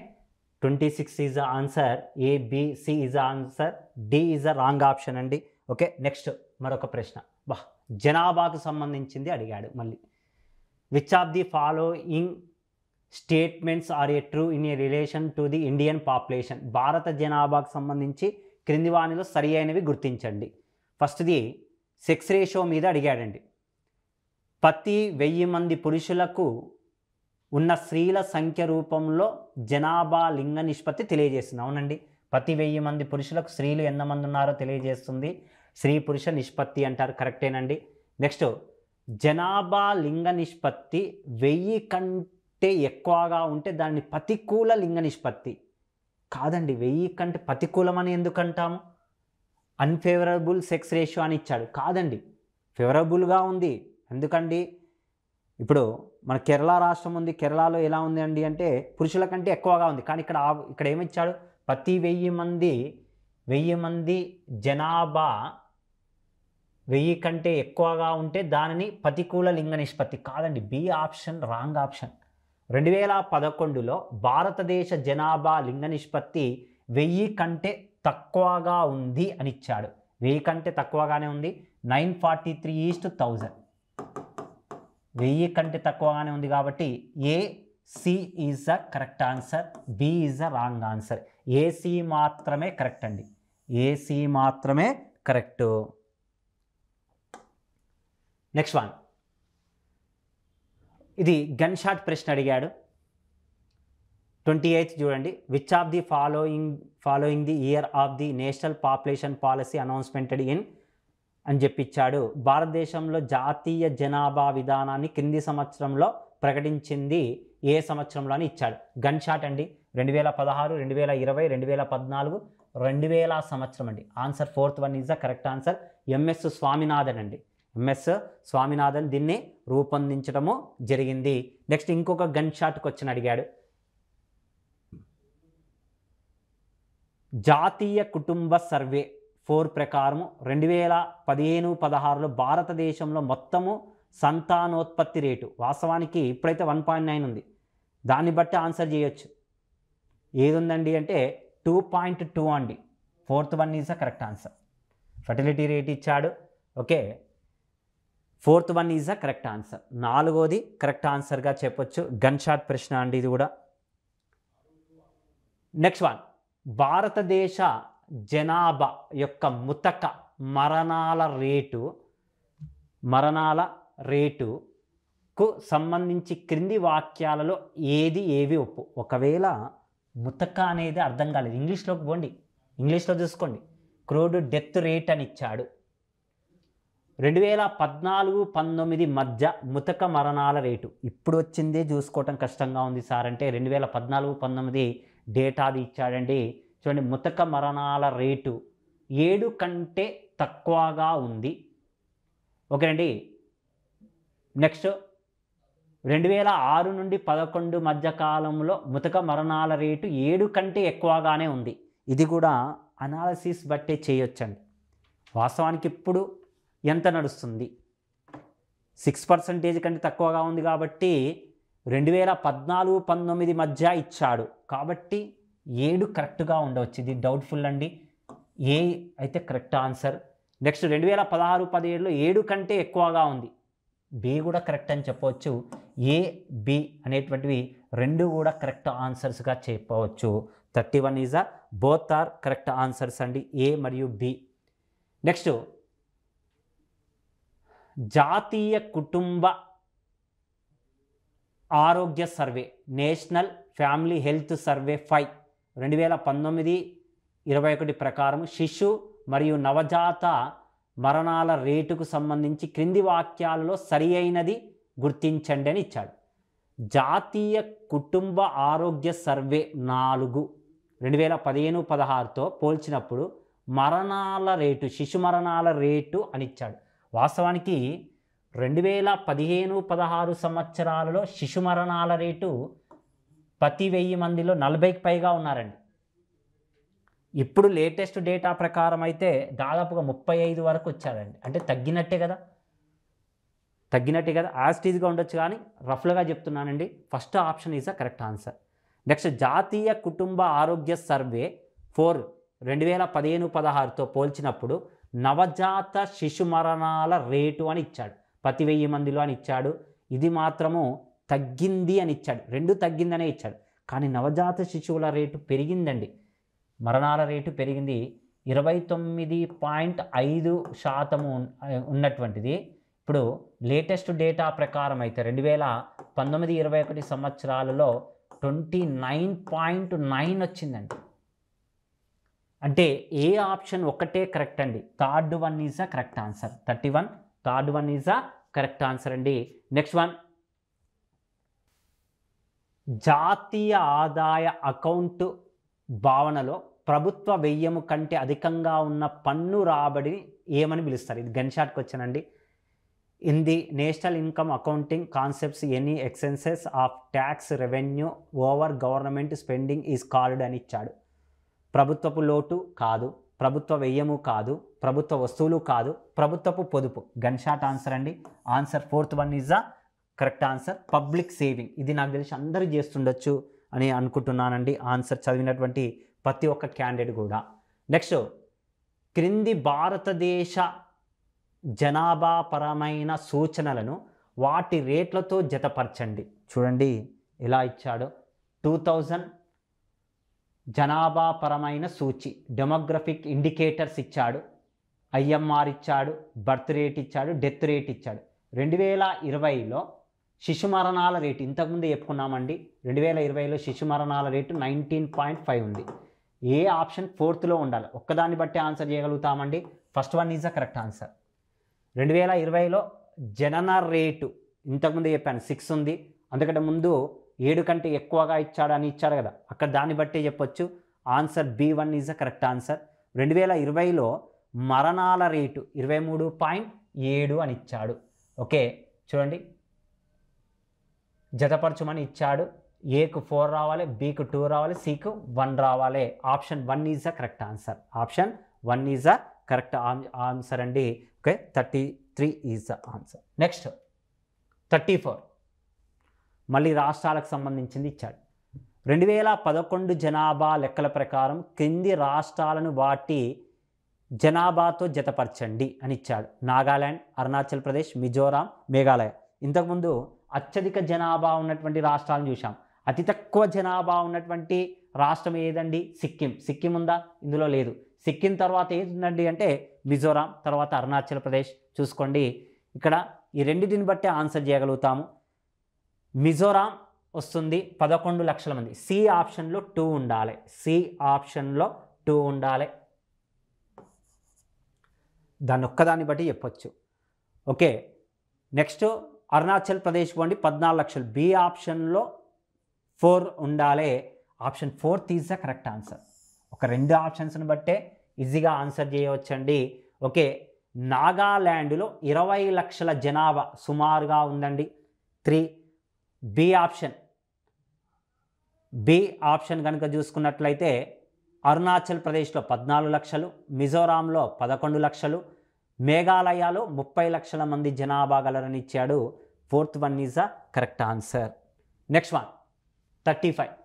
A: 26 is the answer. ABC is the answer. D is the wrong option అండి. ఓకే, నెక్స్ట్ మరొక ప్రశ్న. జనాభాకు సంబంధించింది అడిగాడు మళ్ళీ. Which of the following statements are a true in a relation to the Indian population. భారత జనాభాకు సంబంధించి క్రింది వానిలో సరి అయినవి గుర్తించండి. ఫస్ట్ది సెక్స్ రేషియో మీద అడిగాడండి. ప్రతి 1000 మంది పురుషులకు ఉన్న స్త్రీల సంఖ్య రూపంలో జనాభా లింగ నిష్పత్తి తెలియజేస్తుంది. అవునండి, ప్రతి 1000 మంది పురుషులకు స్త్రీలు ఎంతమంది ఉన్నారో తెలియజేస్తుంది. స్త్రీ పురుష నిష్పత్తి అంటారు. కరెక్టేనండి. నెక్స్ట్, జనాభా లింగ నిష్పత్తి 1000 కంటే ఎక్కువగా ఉంటే దాన్ని ప్రతికూల లింగ నిష్పత్తి. కాదండి, 1000 కంటే ప్రతికూలమని ఎందుకంటాము? అన్ఫేవరబుల్ సెక్స్ రేషియో అని ఇచ్చాడు. కాదండి, ఫేవరబుల్గా ఉంది. ఎందుకండి, ఇప్పుడు మన కేరళ రాష్ట్రం ఉంది, కేరళలో ఎలా ఉంది అండి అంటే పురుషుల కంటే ఎక్కువగా ఉంది. కానీ ఇక్కడ ఏమిచ్చాడు? ప్రతి 1000 మంది జనాభా 1000 కంటే ఎక్కువగా ఉంటే దానిని ప్రతికూల లింగ నిష్పత్తి. కాదండి, బి ఆప్షన్ రాంగ్ ఆప్షన్. 2011లో భారతదేశ జనాభా లింగ నిష్పత్తి 1000 కంటే తక్కువగా ఉంది అని ఇచ్చాడు. 1000 కంటే తక్కువగానే ఉంది. 943:1000. 1000 కంటే తక్కువగానే ఉంది కాబట్టి AC is the correct answer, B is the wrong answer. AC మాత్రమే కరెక్ట్ అండి, ఏసి మాత్రమే కరెక్ట్. నెక్స్ట్ వన్, ఇది గన్ షాట్ ప్రశ్న అడిగాడు. 28th చూడండి. Which of the following the year of the national population policy announcemented in అని చెప్పిచ్చాడు. భారతదేశంలో జాతీయ జనాభా విధానాన్ని క్రింది సంవత్సరంలో ప్రకటించింది ఏ సంవత్సరంలో అని ఇచ్చాడు. గన్ షాట్ అండి 2016, 2020, 2014, 2000 సంవత్సరం అండి. Answer 4th one is the correct answer. MS Swaminathan అండి, ఎంఎస్ స్వామినాథన్ దీన్ని రూపొందించడము జరిగింది. నెక్స్ట్ ఇంకొక గన్ షాట్ క్వశ్చన్ అడిగాడు. జాతీయ కుటుంబ సర్వే 4 ప్రకారం 2015-16లో భారతదేశంలో మొత్తము సంతానోత్పత్తి రేటు వాస్తవానికి ఇప్పుడైతే 1.9 ఉంది. దాన్ని బట్టి ఆన్సర్ చేయొచ్చు. ఏది ఉందండి అంటే 2.2 అండి. 4th one is the correct answer. Fertility rate ఇచ్చాడు. Okay, 4th one is the correct answer. 4వది కరెక్ట్ ఆన్సర్గా చెప్పొచ్చు. గన్ షాట్ ప్రశ్న అండి ఇది కూడా. నెక్స్ట్ వన్, భారతదేశ జనాభా యొక్క ముతక మరణాల రేటుకు సంబంధించి క్రింది వాక్యాలలో ఏవి ఒప్పు. ఒకవేళ ముతక అనేది అర్థం కాలేదు, ఇంగ్లీష్లోకి పోండి, ఇంగ్లీష్లో చూసుకోండి. క్రూడ్ డెత్ రేట్ అని ఇచ్చాడు. 2014-19 మధ్య ముతక మరణాల రేటు ఇప్పుడు వచ్చిందే చూసుకోవటం కష్టంగా ఉంది సార్ అంటే 2014-19 డేటాది ఇచ్చాడండి. చూడండి, ముతక మరణాల రేటు 7 కంటే తక్కువగా ఉంది. ఓకేనండి. నెక్స్ట్ 2006 నుండి 11 మధ్య కాలంలో ముతక మరణాల రేటు 7 కంటే ఎక్కువగానే ఉంది. ఇది కూడా అనాలసిస్ బట్టే చేయొచ్చండి. వాస్తవానికి ఇప్పుడు ఎంత నడుస్తుంది? 6% కంటే తక్కువగా ఉంది కాబట్టి 2014-19 మధ్య ఇచ్చాడు కాబట్టి 7 కరెక్ట్గా ఉండవచ్చు. ఇది డౌట్ఫుల్ అండి. ఏ అయితే కరెక్ట్ ఆన్సర్. నెక్స్ట్ 2016-17లో 7 కంటే ఎక్కువగా ఉంది. బి కూడా కరెక్ట్ అని చెప్పవచ్చు. ఏ బి అనేటువంటివి 2 కూడా కరెక్ట్ ఆన్సర్స్గా చెప్పవచ్చు. 31 is a both are correct answers అండి, ఏ మరియు బి. నెక్స్ట్, జాతీయ కుటుంబ ఆరోగ్య survey national family health survey 5 2019-21 ప్రకారం శిశు మరియు నవజాత మరణాల రేటుకు సంబంధించి క్రింది వాక్యాలలో సరి అయినది గుర్తించండి అని ఇచ్చాడు. జాతీయ కుటుంబ ఆరోగ్య సర్వే 4 2015-16తో పోల్చినప్పుడు మరణాల రేటు, శిశు మరణాల రేటు అని ఇచ్చాడు. వాస్తవానికి 2015-16 సంవత్సరాలలో శిశు మరణాల రేటు ప్రతి 1000 మందిలో 40కి పైగా ఉన్నారండి. ఇప్పుడు లేటెస్ట్ డేటా ప్రకారం అయితే దాదాపుగా 35 వరకు వచ్చారండి. అంటే తగ్గినట్టే కదా, యాస్టీజ్గా ఉండొచ్చు కానీ రఫ్లుగా చెప్తున్నానండి. First option is the correct answer. Next, జాతీయ కుటుంబ ఆరోగ్య సర్వే 4 2015-16తో పోల్చినప్పుడు నవజాత శిశు మరణాల రేటు అని ఇచ్చాడు. ప్రతి 1000 మందిలో అని ఇచ్చాడు. ఇది మాత్రము తగ్గింది అని ఇచ్చాడు. 2 తగ్గిందనే ఇచ్చాడు. కానీ నవజాత శిశువుల రేటు పెరిగిందండి. మరణాల రేటు పెరిగింది. 29.5% ఉన్నటువంటిది ఇప్పుడు లేటెస్ట్ డేటా ప్రకారం అయితే 2019-21 సంవత్సరాలలో 29.9 వచ్చిందండి. అంటే ఏ ఆప్షన్ ఒకటే కరెక్ట్ అండి. 3rd one is a correct answer. 31 3rd one is a correct answer అండి. నెక్స్ట్ వన్, జాతీయ ఆదాయ అకౌంట్ భావనలో ప్రభుత్వ వ్యయము కంటే అధికంగా ఉన్న పన్ను రాబడిని ఏమని పిలుస్తారు? ఇది గన్ షాట్ క్వశ్చన్ అండి. In the national income accounting concepts any excesses of tax revenue over government spending is called అని ఇచ్చాడు. ప్రభుత్వపు లోటు కాదు, ప్రభుత్వ వ్యయము కాదు, ప్రభుత్వ వస్తువులు కాదు, ప్రభుత్వపు పొదుపు. గన్ షాట్ ఆన్సర్ అండి. Answer 4th one is the correct answer. Public saving. ఇది నాకు తెలిసి అందరూ చేస్తుండొచ్చు అని అనుకుంటున్నానండి, ఆన్సర్ చదివినటువంటి ప్రతి ఒక్క క్యాండిడేట్ కూడా. నెక్స్ట్, క్రింది భారతదేశ జనాభా పరమైన సూచనలను వాటి రేట్లతో జతపరచండి. చూడండి ఎలా ఇచ్చాడు. 2000 జనాభా పరమైన సూచి, డెమోగ్రఫిక్ ఇండికేటర్స్ ఇచ్చాడు, ఐఎంఆర్ ఇచ్చాడు, బర్త్ రేట్ ఇచ్చాడు, డెత్ రేట్ ఇచ్చాడు. 2020లో శిశు మరణాల రేటు ఇంతకుముందు చెప్పుకున్నామండి. 2020లో శిశు మరణాల రేటు 19.5 ఉంది. ఏ ఆప్షన్ 4thలో ఉండాలి? ఒక్కదాన్ని బట్టి ఆన్సర్ చేయగలుగుతామండి. First one is the correct answer. 2020లో జనన రేటు ఇంతకుముందు చెప్పాను 6 ఉంది, అందుకంటే ముందు 7 కంటే ఎక్కువగా ఇచ్చాడు అని ఇచ్చాడు కదా, అక్కడ దాన్ని బట్టే చెప్పొచ్చు. Answer B1 is the correct answer. 2020లో మరణాల రేటు 23.7 అని ఇచ్చాడు. ఓకే చూడండి, జతపరచమని ఇచ్చాడు. ఏకు 4 రావాలి, బికు 2 రావాలి, సికు 1 రావాలి. Option 1 is the correct answer. Option 1 is the correct answer అండి. Okay 33 is the answer. Next 34 మళ్ళీ రాష్ట్రాలకు సంబంధించింది ఇచ్చాడు. 2011 జనాభా లెక్కల ప్రకారం క్రింది రాష్ట్రాలను వాటి జనాభాతో జతపరచండి అని ఇచ్చాడు. నాగాల్యాండ్, అరుణాచల్ ప్రదేశ్, మిజోరాం, మేఘాలయ. ఇంతకుముందు అత్యధిక జనాభా ఉన్నటువంటి రాష్ట్రాలను చూసాం. అతి తక్కువ జనాభా ఉన్నటువంటి రాష్ట్రం ఏదండి? సిక్కిం. సిక్కిం ఉందా? ఇందులో లేదు. సిక్కిం తర్వాత ఏదండి అంటే మిజోరాం, తర్వాత అరుణాచల్ ప్రదేశ్. చూసుకోండి ఇక్కడ ఈ రెండింటిని బట్టి ఆన్సర్ చేయగలుగుతాము. మిజోరాం వస్తుంది 11 లక్షల మంది. సి ఆప్షన్లో 2 ఉండాలి. సి ఆప్షన్లో 2 ఉండాలి. దాన్ని ఒక్కదాన్ని బట్టి చెప్పొచ్చు. ఓకే నెక్స్ట్ అరుణాచల్ ప్రదేశ్ పోండి 14 లక్షలు. బి ఆప్షన్లో 4 ఉండాలి. Option 4th is the correct answer. ఒక 2 ఆప్షన్స్ని బట్టే ఈజీగా ఆన్సర్ చేయవచ్చండి. ఓకే నాగాల్యాండ్లో 20 లక్షల జనాభా సుమారుగా ఉందండి. 3. బి ఆప్షన్ కనుక చూసుకున్నట్లయితే అరుణాచల్ ప్రదేశ్లో 14 లక్షలు, మిజోరాంలో 11 లక్షలు, మేఘాలయలో 30 లక్షల మంది జనాభా గలరని ఇచ్చాడు. 4th one is the correct answer. Next one 35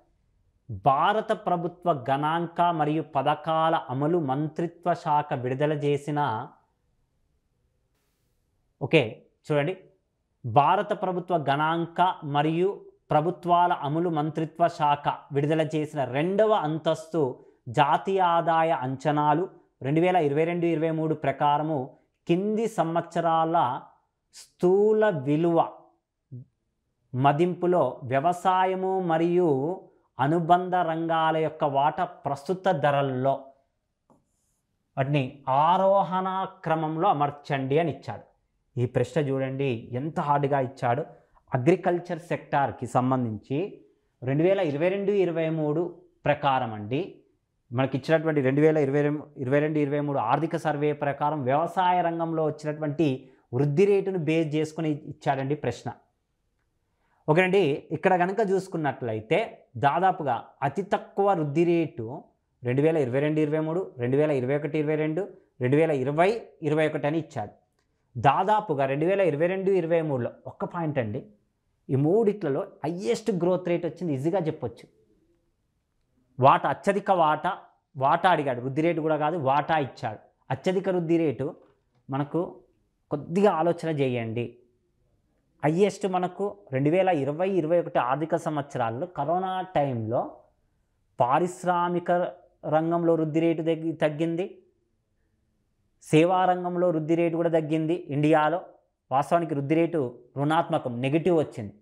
A: భారత ప్రభుత్వ గణాంక మరియు పథకాల అమలు మంత్రిత్వ శాఖ విడుదల చేసిన ఓకే చూడండి భారత ప్రభుత్వ గణాంక మరియు ప్రభుత్వాల అమలు మంత్రిత్వ శాఖ విడుదల చేసిన 2వ అంతస్తు జాతీయ ఆదాయ అంచనాలు 2022-23 ప్రకారము కింది సంవత్సరాల స్థూల విలువ మదింపులో వ్యవసాయము మరియు అనుబంధ రంగాల యొక్క వాటా ప్రస్తుత ధరల్లో వాటిని ఆరోహణ క్రమంలో అమర్చండి అని ఇచ్చాడు. ఈ ప్రశ్న చూడండి ఎంత హార్డ్గా ఇచ్చాడు. అగ్రికల్చర్ సెక్టార్కి సంబంధించి 2022-23 ప్రకారం అండి మనకి ఇచ్చినటువంటి 2022-23 ఆర్థిక సర్వే ప్రకారం వ్యవసాయ రంగంలో వచ్చినటువంటి వృద్ధి రేటును బేస్ చేసుకుని ఇచ్చాడండి ప్రశ్న. ఓకేనండి ఇక్కడ కనుక చూసుకున్నట్లయితే దాదాపుగా అతి తక్కువ వృద్ధి రేటు 2022-23, 2021-22, 2020-21 అని ఇచ్చాడు. దాదాపుగా 2022-23లో ఒక్క పాయింట్ అండి, ఈ మూడిట్లలో హయ్యెస్ట్ గ్రోత్ రేట్ వచ్చింది ఈజీగా చెప్పొచ్చు. వాటా అత్యధిక వాటా అడిగాడు, వృద్ధి రేటు కూడా కాదు వాటా ఇచ్చాడు. అత్యధిక వృద్ధి రేటు మనకు కొద్దిగా ఆలోచన చేయండి. హయ్యెస్ట్ మనకు 2020-21 ఆర్థిక సంవత్సరాల్లో కరోనా టైంలో పారిశ్రామిక రంగంలో వృద్ధి రేటు తగ్గింది, సేవా రంగంలో వృద్ధి రేటు కూడా తగ్గింది. ఇండియాలో వాస్తవానికి వృద్ధి రేటు రుణాత్మకం నెగిటివ్ వచ్చింది.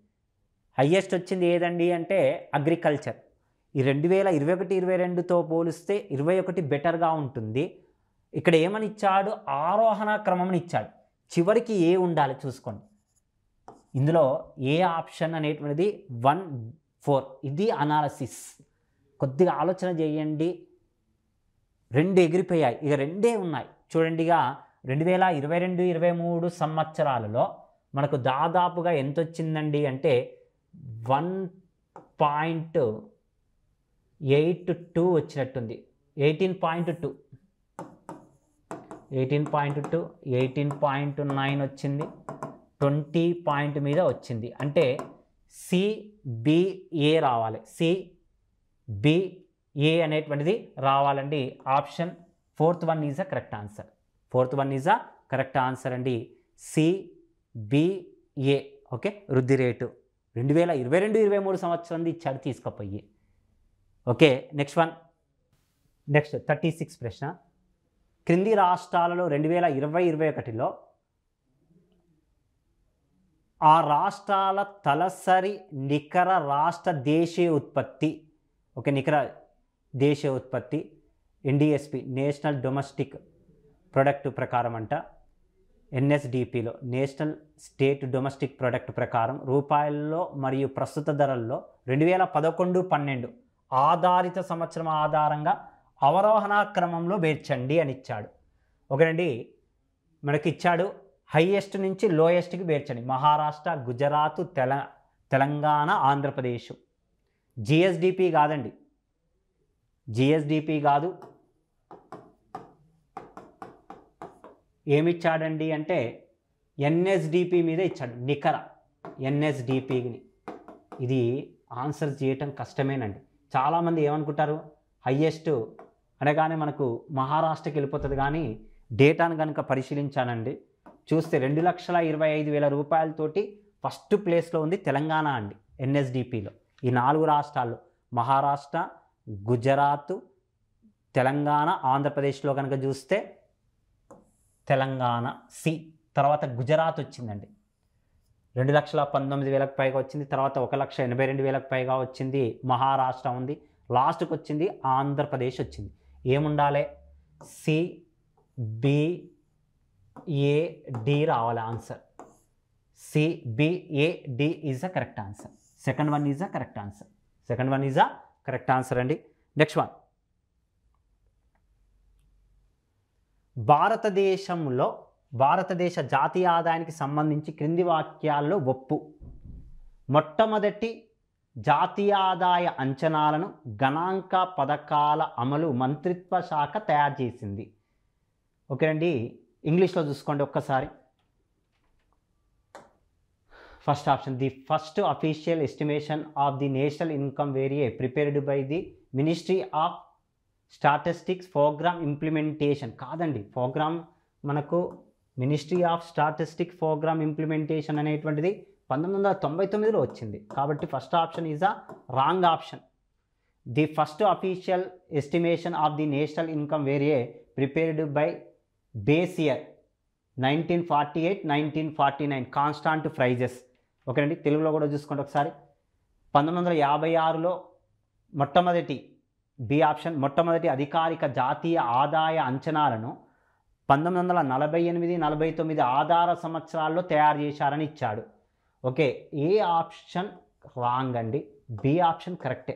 A: హయ్యెస్ట్ వచ్చింది ఏదండి అంటే అగ్రికల్చర్. ఈ 2021-22తో పోలిస్తే 21 బెటర్గా ఉంటుంది. ఇక్కడ ఏమని ఇచ్చాడు? ఆరోహణ క్రమం ఇచ్చాడు. చివరికి ఏ ఉండాలి చూసుకోండి. ఇందులో ఏ ఆప్షన్ అనేటువంటిది 1, 4 ఇది అనాలసిస్ కొద్దిగా ఆలోచన చేయండి. 2 ఎగిరిపోయాయి, ఇక 2 ఉన్నాయి చూడండి. ఇక 2022-23 సంవత్సరాలలో మనకు దాదాపుగా ఎంత వచ్చిందండి అంటే 1.82 వచ్చినట్టుంది. 18.2, 18.2, 18.9 వచ్చింది, 20 పాయింట్ మీద వచ్చింది. అంటే CBA రావాలి, CBA అనేటువంటిది రావాలండి. Option 4th one is a correct answer. 4th one is a correct answer అండి, CBA. ఓకే, వృద్ధి రేటు 2022-23 సంవత్సరం ఇచ్చాడు తీసుకుపోయి. ఓకే, నెక్స్ట్ 36 ప్రశ్న. క్రింది రాష్ట్రాలలో 2020-21లో ఆ రాష్ట్రాల తలసరి నికర రాష్ట్ర దేశీయ ఉత్పత్తి, ఓకే, నికర దేశీయ ఉత్పత్తి NDSP, నేషనల్ డొమెస్టిక్ ప్రొడక్ట్ ప్రకారం అంట, NSDPలో నేషనల్ స్టేట్ డొమెస్టిక్ ప్రొడక్ట్ ప్రకారం రూపాయల్లో మరియు ప్రస్తుత ధరల్లో 2011-12 ఆధారిత సంవత్సరం ఆధారంగా అవరోహణ క్రమంలో పేర్చండి అని ఇచ్చాడు. ఓకేనండి, మనకి ఇచ్చాడు హైయెస్ట్ నుంచి లోయెస్ట్కి పేర్చండి. మహారాష్ట్ర, గుజరాత్, తెలంగాణ, ఆంధ్రప్రదేశ్. GSDP కాదండి, GSDP కాదు. ఏమిచ్చాడండి అంటే NSDP మీద ఇచ్చాడు, నికర NSDPని. ఇది ఆన్సర్ చేయటం కష్టమేనండి. చాలామంది ఏమనుకుంటారు, హైయెస్ట్ అనగానే మనకు మహారాష్ట్రకి వెళ్ళిపోతుంది. కానీ డేటాను కనుక పరిశీలించానండి, చూస్తే 2,25,000 రూపాయలతోటి ఫస్ట్ ప్లేస్లో ఉంది తెలంగాణ అండి NSDPలో. ఈ 4 రాష్ట్రాల్లో మహారాష్ట్ర, గుజరాత్, తెలంగాణ, ఆంధ్రప్రదేశ్లో కనుక చూస్తే తెలంగాణ సి, తర్వాత గుజరాత్ వచ్చిందండి 2,19,000కు పైగా వచ్చింది. తర్వాత 1,82,000కు పైగా వచ్చింది మహారాష్ట్ర ఉంది. లాస్ట్కి వచ్చింది ఆంధ్రప్రదేశ్ వచ్చింది. ఏముండాలి, CBAD రావాలి answer. CBAD is a correct answer. Second one is a correct answer. Second one is a correct answer అండి. నెక్స్ట్ వన్, భారతదేశ జాతీయ ఆదాయానికి సంబంధించి క్రింది వాక్యాల్లో ఒప్పు. మొట్టమొదటి జాతీయ ఆదాయ అంచనాలను గణాంక పథకాల అమలు మంత్రిత్వ శాఖ తయారు చేసింది. ఓకేనండి, ఇంగ్లీష్లో చూసుకోండి ఒక్కసారి. First option, the first official estimation of the national income were prepared by the ministry of statistics programme implementation. కాదండి, ప్రోగ్రామ్ మనకు ministry of statistics programme implementation అనేటువంటిది 1999లో వచ్చింది. కాబట్టి first option is a wrong option. The first official estimation of the national income were prepared by base year 1948-1949 constant prices. ఓకేనండి, తెలుగులో కూడా చూసుకోండి ఒకసారి. 1956లో మొట్టమొదటి, బి ఆప్షన్, మొట్టమొదటి అధికారిక జాతీయ ఆదాయ అంచనాలను 1948-49 ఆధార సంవత్సరాల్లో తయారు చేశారని ఇచ్చాడు. ఓకే, ఏ ఆప్షన్ రాంగ్ అండి, బి ఆప్షన్ కరెక్టే.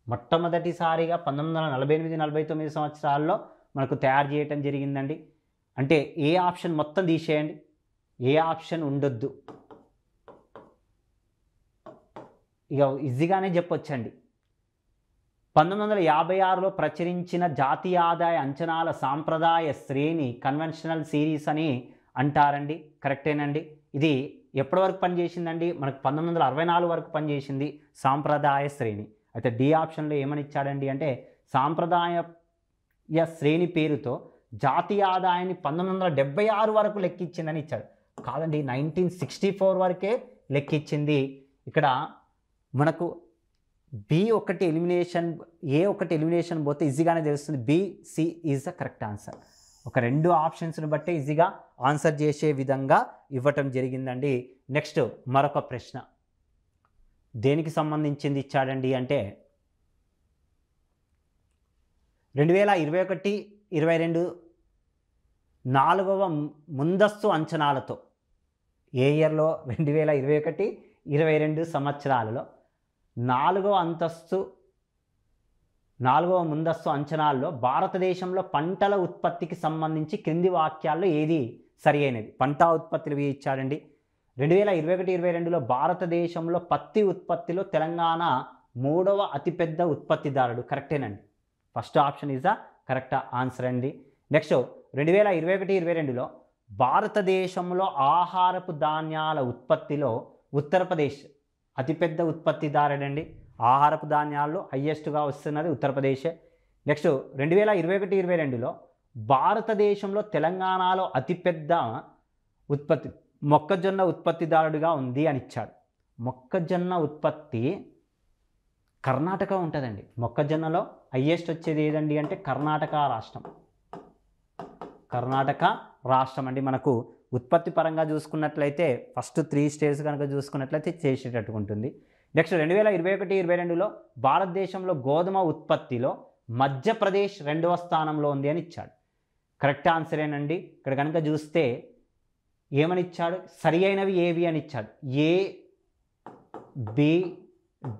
A: మొట్టమొదటిసారిగా 1948-49 సంవత్సరాల్లో మనకు తయారు చేయటం జరిగిందండి. అంటే ఏ ఆప్షన్ మొత్తం తీసేయండి, ఏ ఆప్షన్ ఉండొద్దు. ఇక ఈజీగానే చెప్పొచ్చండి. 1956లో ప్రచురించిన జాతీయ ఆదాయ అంచనాల సాంప్రదాయ శ్రేణి కన్వెన్షనల్ సిరీస్ అని అంటారండి. కరెక్టేనండి. ఇది ఎప్పటి వరకు పనిచేసిందండి, మనకు 1964 వరకు పనిచేసింది సాంప్రదాయ శ్రేణి. అయితే డి ఆప్షన్లో ఏమని ఇచ్చాడండి అంటే సాంప్రదాయ శ్రేణి పేరుతో జాతీయ ఆదాయాన్ని 1976 వరకు లెక్కించిందని ఇచ్చాడు. కాదండి, 1964 వరకే లెక్కించింది. ఇక్కడ మనకు బి ఒకటి ఎలిమినేషన్, ఏ ఒకటి ఎలిమినేషన్ పోతే ఈజీగానే తెలుస్తుంది. BC is the correct answer. ఒక 2 ఆప్షన్స్ని బట్టి ఈజీగా ఆన్సర్ చేసే విధంగా ఇవ్వటం జరిగిందండి. నెక్స్ట్ మరొక ప్రశ్న దేనికి సంబంధించింది ఇచ్చాడండి అంటే 2021-22 4వ ముందస్తు అంచనాలతో, ఏ ఇయర్లో 2021-22 సంవత్సరాలలో 4వ 4వ ముందస్తు అంచనాల్లో భారతదేశంలో పంటల ఉత్పత్తికి సంబంధించి క్రింది వాక్యాల్లో ఏది సరి అయినది? పంట ఉత్పత్తులు ఇచ్చాడండి. 2021-22లో భారతదేశంలో పత్తి ఉత్పత్తిలో తెలంగాణ 3వ అతిపెద్ద ఉత్పత్తిదారుడు. కరెక్టేనండి. First option is the correct answer అండి. నెక్స్ట్ 2021-22లో భారతదేశంలో ఆహారపు ధాన్యాల ఉత్పత్తిలో ఉత్తరప్రదేశ్ అతిపెద్ద ఉత్పత్తిదారుడండి. ఆహారపు ధాన్యాల్లో హయ్యెస్ట్గా వస్తున్నది ఉత్తరప్రదేశ్. నెక్స్ట్ 2021-22లో భారతదేశంలో తెలంగాణలో అతిపెద్ద ఉత్పత్తి మొక్కజొన్న ఉత్పత్తిదారుడిగా ఉంది అని ఇచ్చాడు. మొక్కజొన్న ఉత్పత్తి కర్ణాటక ఉంటుందండి. మొక్కజొన్నలో హయ్యెస్ట్ వచ్చేది ఏదండి అంటే కర్ణాటక రాష్ట్రం. కర్ణాటక రాష్ట్రం అండి. మనకు ఉత్పత్తి పరంగా చూసుకున్నట్లయితే ఫస్ట్ 3 స్టేట్స్ కనుక చూసుకున్నట్లయితే చేసేటట్టుగా ఉంటుంది. నెక్స్ట్ 2021-22లో భారతదేశంలో గోధుమ ఉత్పత్తిలో మధ్యప్రదేశ్ 2వ స్థానంలో ఉంది అని ఇచ్చాడు. కరెక్ట్ ఆన్సరేనండి. ఇక్కడ కనుక చూస్తే ఏమని ఇచ్చాడు? సరి అయినవి ఏవి అని ఇచ్చాడు. A B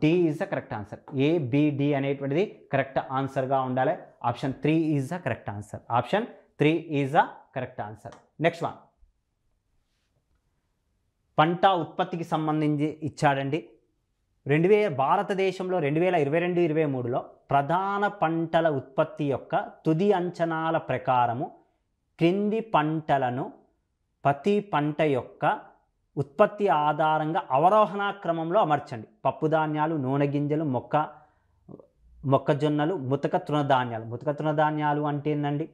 A: D is the correct answer. A B D అనేటువంటిది కరెక్ట్ ఆన్సర్గా ఉండాలి. Option 3 is the correct answer. Option 3 is the correct answer. Next one, పంట ఉత్పత్తికి సంబంధించి ఇచ్చాడండి. భారతదేశంలో 2022-23లో ప్రధాన పంటల ఉత్పత్తి యొక్క తుది అంచనాల ప్రకారము క్రింది పంటలను ప్రతి పంట యొక్క ఉత్పత్తి ఆధారంగా అవరోహణ క్రమంలో అమర్చండి. పప్పుధాన్యాలు, నూనె గింజలు, మొక్కజొన్నలు, ముతక తృణధాన్యాలు. ముతక తృణధాన్యాలు అంటే ఏంటండి?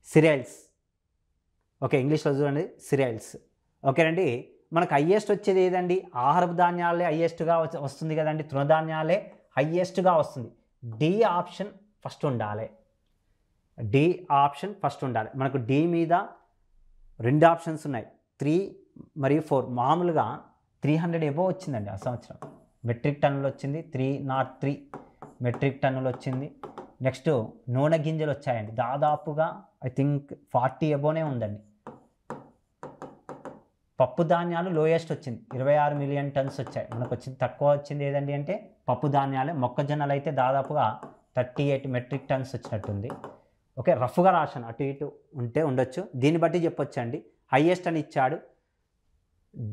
A: సిరియల్స్. ఓకే, ఇంగ్లీష్లో చూడండి, సిరియల్స్. ఓకేనండి. మనకు హయ్యెస్ట్ వచ్చేది ఏదండి? ఆహారపు ధాన్యాలే హయ్యెస్ట్గా వస్తుంది కదండి. తృణధాన్యాలే హయ్యెస్ట్గా వస్తుంది. డి ఆప్షన్ ఫస్ట్ ఉండాలి. డి ఆప్షన్ ఫస్ట్ ఉండాలి. మనకు డి మీద 2 ఆప్షన్స్ ఉన్నాయి, 3 మరియు 4. మామూలుగా 300 ఎబో వచ్చిందండి ఆ సంవత్సరం. మెట్రిక్ టన్నులు వచ్చింది, 303 మెట్రిక్ టన్నులు వచ్చింది. నెక్స్ట్ నూనె గింజలు వచ్చాయండి, దాదాపుగా ఐ థింక్ 40 ఎబోనే ఉందండి. పప్పు ధాన్యాలు లోయెస్ట్ వచ్చింది, 26 మిలియన్ టన్స్ వచ్చాయి. మనకు వచ్చింది తక్కువ వచ్చింది ఏదండి అంటే పప్పు ధాన్యాలే. మొక్కజొన్నలు అయితే దాదాపుగా 38 మెట్రిక్ టన్స్ వచ్చినట్టుంది. ఓకే, రఫ్గా రాశాను, అటు ఇటు ఉంటే ఉండొచ్చు, దీన్ని బట్టి చెప్పొచ్చు అండి. హయ్యెస్ట్ అని ఇచ్చాడు.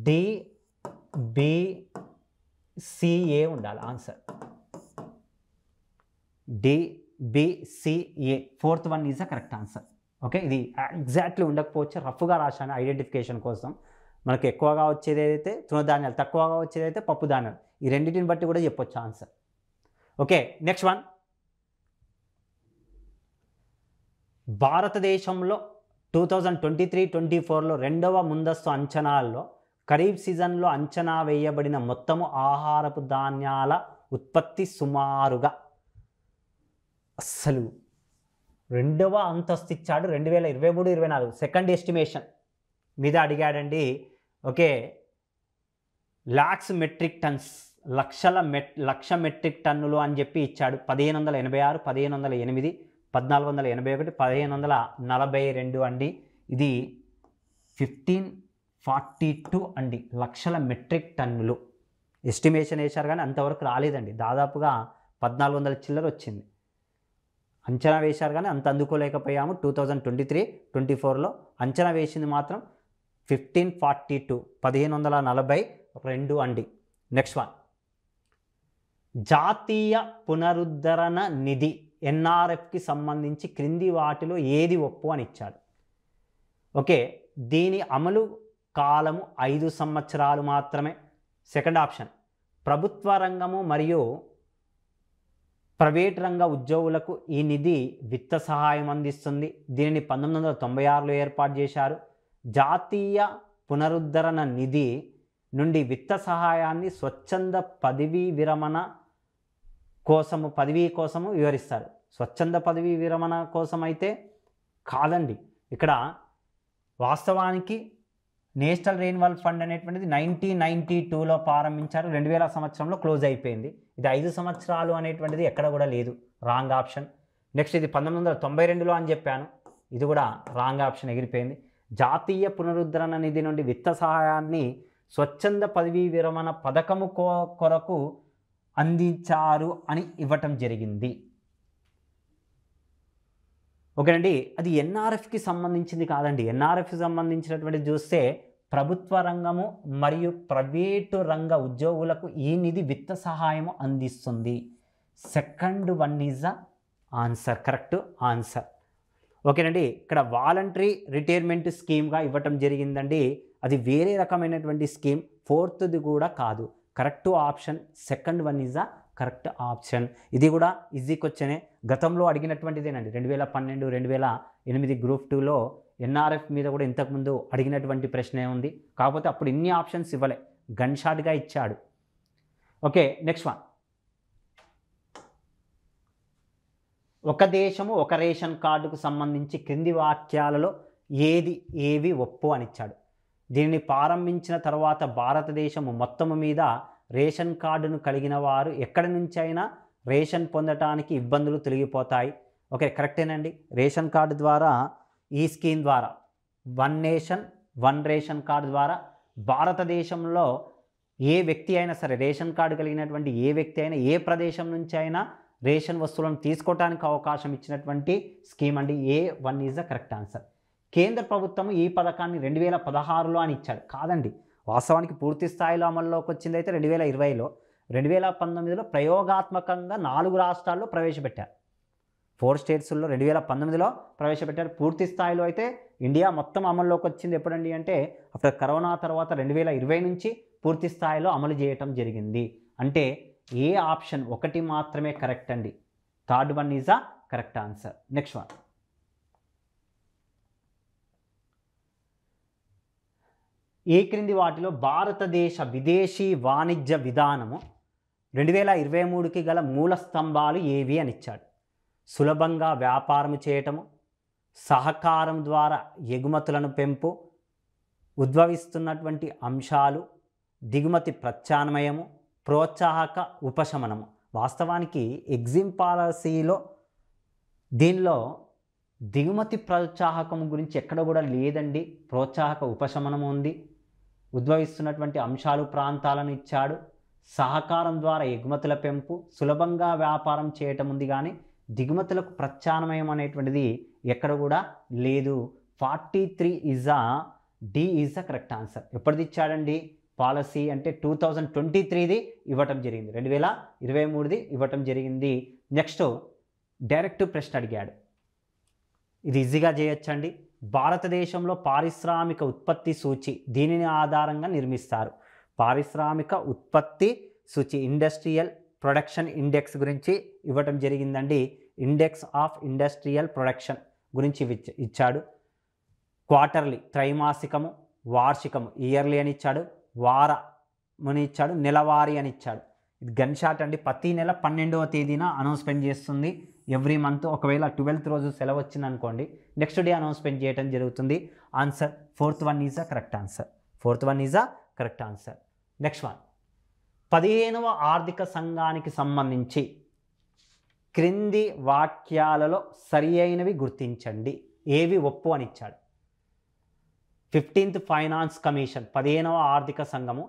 A: DBCA ఉండాలి answer. DBCA 4th one is the correct answer. Okay, ఇది ఎగ్జాక్ట్లీ ఉండకపోవచ్చు, రఫ్గా రాశాను ఐడెంటిఫికేషన్ కోసం. మనకు ఎక్కువగా వచ్చేది ఏదైతే తృణధాన్యాలు, తక్కువగా వచ్చేది అయితే పప్పు ధాన్యాలు. ఈ రెండింటిని బట్టి కూడా చెప్పొచ్చు ఆన్సర్. ఓకే, నెక్స్ట్ వన్, భారతదేశంలో 2023-24లో 2వ ముందస్తు అంచనాల్లో ఖరీఫ్ సీజన్లో అంచనా వేయబడిన మొత్తము ఆహారపు ధాన్యాల ఉత్పత్తి సుమారుగా అస్సలు 2వ అంతస్తు ఇచ్చాడు. 2023-24 సెకండ్ ఎస్టిమేషన్ మీద అడిగాడండి. ఓకే, లాక్స్ మెట్రిక్ టన్స్, లక్ష మెట్రిక్ టన్నులు అని చెప్పి ఇచ్చాడు. 1586, 1508, 1481, 1542 అండి. ఇది 1542 అండి, లక్షల మెట్రిక్ టన్నులు ఎస్టిమేషన్ వేశారు, కానీ అంతవరకు రాలేదండి. దాదాపుగా 1400 చిల్లర వచ్చింది. అంచనా వేశారు కానీ అంత అందుకోలేకపోయాము. 2023-24లో అంచనా వేసింది మాత్రం 1542, 1542 అండి. నెక్స్ట్ వన్, జాతీయ పునరుద్ధరణ నిధి NRFకి సంబంధించి క్రింది వాటిలో ఏది ఒప్పు అని ఇచ్చాడు. ఓకే, దీని అమలు కాలము 5 సంవత్సరాలు మాత్రమే. సెకండ్ ఆప్షన్, ప్రభుత్వ రంగము మరియు ప్రైవేట్ రంగ ఉద్యోగులకు ఈ నిధి విత్త సహాయం అందిస్తుంది. దీనిని 1996లో ఏర్పాటు చేశారు. జాతీయ పునరుద్ధరణ నిధి నుండి విత్త సహాయాన్ని స్వచ్ఛంద పదవీ కోసము వివరిస్తారు. స్వచ్ఛంద పదవీ విరమణ కోసం అయితే కాదండి. ఇక్కడ వాస్తవానికి నేషనల్ రెన్యువల్ ఫండ్ అనేటువంటిది 1992లో ప్రారంభించారు, 2000 సంవత్సరంలో క్లోజ్ అయిపోయింది. ఇది 5 సంవత్సరాలు అనేటువంటిది ఎక్కడ కూడా లేదు, రాంగ్ ఆప్షన్. నెక్స్ట్ ఇది 1992లో అని చెప్పాను, ఇది కూడా రాంగ్ ఆప్షన్, ఎగిరిపోయింది. జాతీయ పునరుద్ధరణ నిధి నుండి విత్త సహాయాన్ని స్వచ్ఛంద పదవీ విరమణ పథకము కొరకు అందించారు అని ఇవ్వటం జరిగింది. ఓకేనండి. అది ఎన్ఆర్ఎఫ్కి సంబంధించింది కాదండి. ఎన్ఆర్ఎఫ్కి సంబంధించినటువంటిది చూస్తే ప్రభుత్వ రంగము మరియు ప్రైవేటు రంగ ఉద్యోగులకు ఈ నిధి విత్త సహాయం అందిస్తుంది. Second one is the answer, correct answer. ఓకేనండి. ఇక్కడ వాలంటరీ రిటైర్మెంట్ స్కీమ్గా ఇవ్వటం జరిగిందండి. అది వేరే రకమైనటువంటి స్కీమ్. ఫోర్త్ది కూడా కాదు. Correct option second one is the correct option. ఇది కూడా ఈజీ క్వశ్చనే, గతంలో అడిగినటువంటిదేనండి. 2012 2008 గ్రూప్ 2లో ఎన్ఆర్ఎఫ్ మీద కూడా ఇంతకుముందు అడిగినటువంటి ప్రశ్నే ఉంది. కాకపోతే అప్పుడు ఇన్ని ఆప్షన్స్ ఇవ్వలే, గన్ షాట్గా ఇచ్చాడు. Okay, next one. ఒక దేశము ఒక రేషన్ కార్డుకు సంబంధించి క్రింది వాక్యాలలో ఏవి ఒప్పు అని ఇచ్చాడు. దీనిని ప్రారంభించిన తర్వాత భారతదేశము మొత్తము మీద రేషన్ కార్డును కలిగిన వారు ఎక్కడి నుంచైనా రేషన్ పొందటానికి ఇబ్బందులు తొలగిపోతాయి. ఓకే, కరెక్టేనండి. రేషన్ కార్డు ద్వారా, ఈ స్కీమ్ ద్వారా, one nation one ration card ద్వారా భారతదేశంలో ఏ వ్యక్తి అయినా సరే, రేషన్ కార్డు కలిగినటువంటి ఏ వ్యక్తి అయినా ఏ ప్రదేశం నుంచి అయినా రేషన్ వస్తువులను తీసుకోవడానికి అవకాశం ఇచ్చినటువంటి స్కీమ్ అండి. A1 is the correct answer. కేంద్ర ప్రభుత్వం ఈ పథకాన్ని 2016లో అని ఇచ్చాడు. కాదండి, వాస్తవానికి పూర్తి స్థాయిలో అమల్లోకి వచ్చింది అయితే 2020లో. 2019లో ప్రయోగాత్మకంగా 4 రాష్ట్రాల్లో ప్రవేశపెట్టారు. 4 స్టేట్స్లో 2019లో ప్రవేశపెట్టారు. పూర్తి స్థాయిలో అయితే ఇండియా మొత్తం అమల్లోకి వచ్చింది ఎప్పుడండి అంటే ఆఫ్టర్ కరోనా తర్వాత 2020 నుంచి పూర్తి స్థాయిలో అమలు చేయటం జరిగింది. అంటే ఏ ఆప్షన్ ఒకటి మాత్రమే కరెక్ట్ అండి. Third one is a correct answer. Next one. ఈ క్రింది వాటిలో భారతదేశ విదేశీ వాణిజ్య విధానము 2023కి గల మూల స్తంభాలు ఏవి అని ఇచ్చాడు. సులభంగా వ్యాపారం చేయటము, సహకారం ద్వారా ఎగుమతులను పెంపు, ఉద్భవిస్తున్నటువంటి అంశాలు, దిగుమతి ప్రత్యామ్నాయము, ప్రోత్సాహక ఉపశమనము. వాస్తవానికి ఎగ్జిమ్ పాలసీలో దీనిలో దిగుమతి ప్రోత్సాహకం గురించి ఎక్కడ కూడా లేదండి. ప్రోత్సాహక ఉపశమనం ఉంది. ఉద్భవిస్తున్నటువంటి అంశాలు ప్రాంతాలను ఇచ్చాడు. సహకారం ద్వారా ఎగుమతుల పెంపు, సులభంగా వ్యాపారం చేయటం ఉంది, కానీ దిగుమతులకు ప్రత్యామ్నాయం అనేటువంటిది ఎక్కడ కూడా లేదు. 43 is ah D is the correct answer. ఎప్పటిది ఇచ్చాడండి పాలసీ అంటే 2023ది ఇవ్వటం జరిగింది, 2023ది ఇవ్వటం జరిగింది. నెక్స్ట్ డైరెక్ట్ ప్రశ్న అడిగాడు. ఇది ఈజీగా చేయొచ్చండి. భారతదేశంలో పారిశ్రామిక ఉత్పత్తి సూచి దీనిని ఆధారంగా నిర్మిస్తారు. పారిశ్రామిక ఉత్పత్తి సూచి, ఇండస్ట్రియల్ ప్రొడక్షన్ ఇండెక్స్ గురించి ఇవ్వటం జరిగిందండి. ఇండెక్స్ ఆఫ్ ఇండస్ట్రియల్ ప్రొడక్షన్ గురించి ఇచ్చాడు. క్వార్టర్లీ త్రైమాసికము, వార్షికము ఇయర్లీ అని ఇచ్చాడు, వారమని ఇచ్చాడు, నెలవారీ అని ఇచ్చాడు. ఇది గన్ షాట్ అండి. ప్రతి నెల 12వ తేదీన అనౌన్స్మెంట్ చేస్తుంది ఎవ్రీ మంత్. ఒకవేళ 12th రోజు సెలవు వచ్చింది అనుకోండి, నెక్స్ట్ డే అనౌన్స్మెంట్ చేయడం జరుగుతుంది. Answer fourth one is a correct answer. Fourth one is a correct answer. Next one. 15వ ఆర్థిక సంఘానికి సంబంధించి క్రింది వాక్యాలలో సరి అయినవి గుర్తించండి. ఏవి ఒప్పు అని ఇచ్చాడు. 15th ఫైనాన్స్ కమిషన్ 15వ ఆర్థిక సంఘము.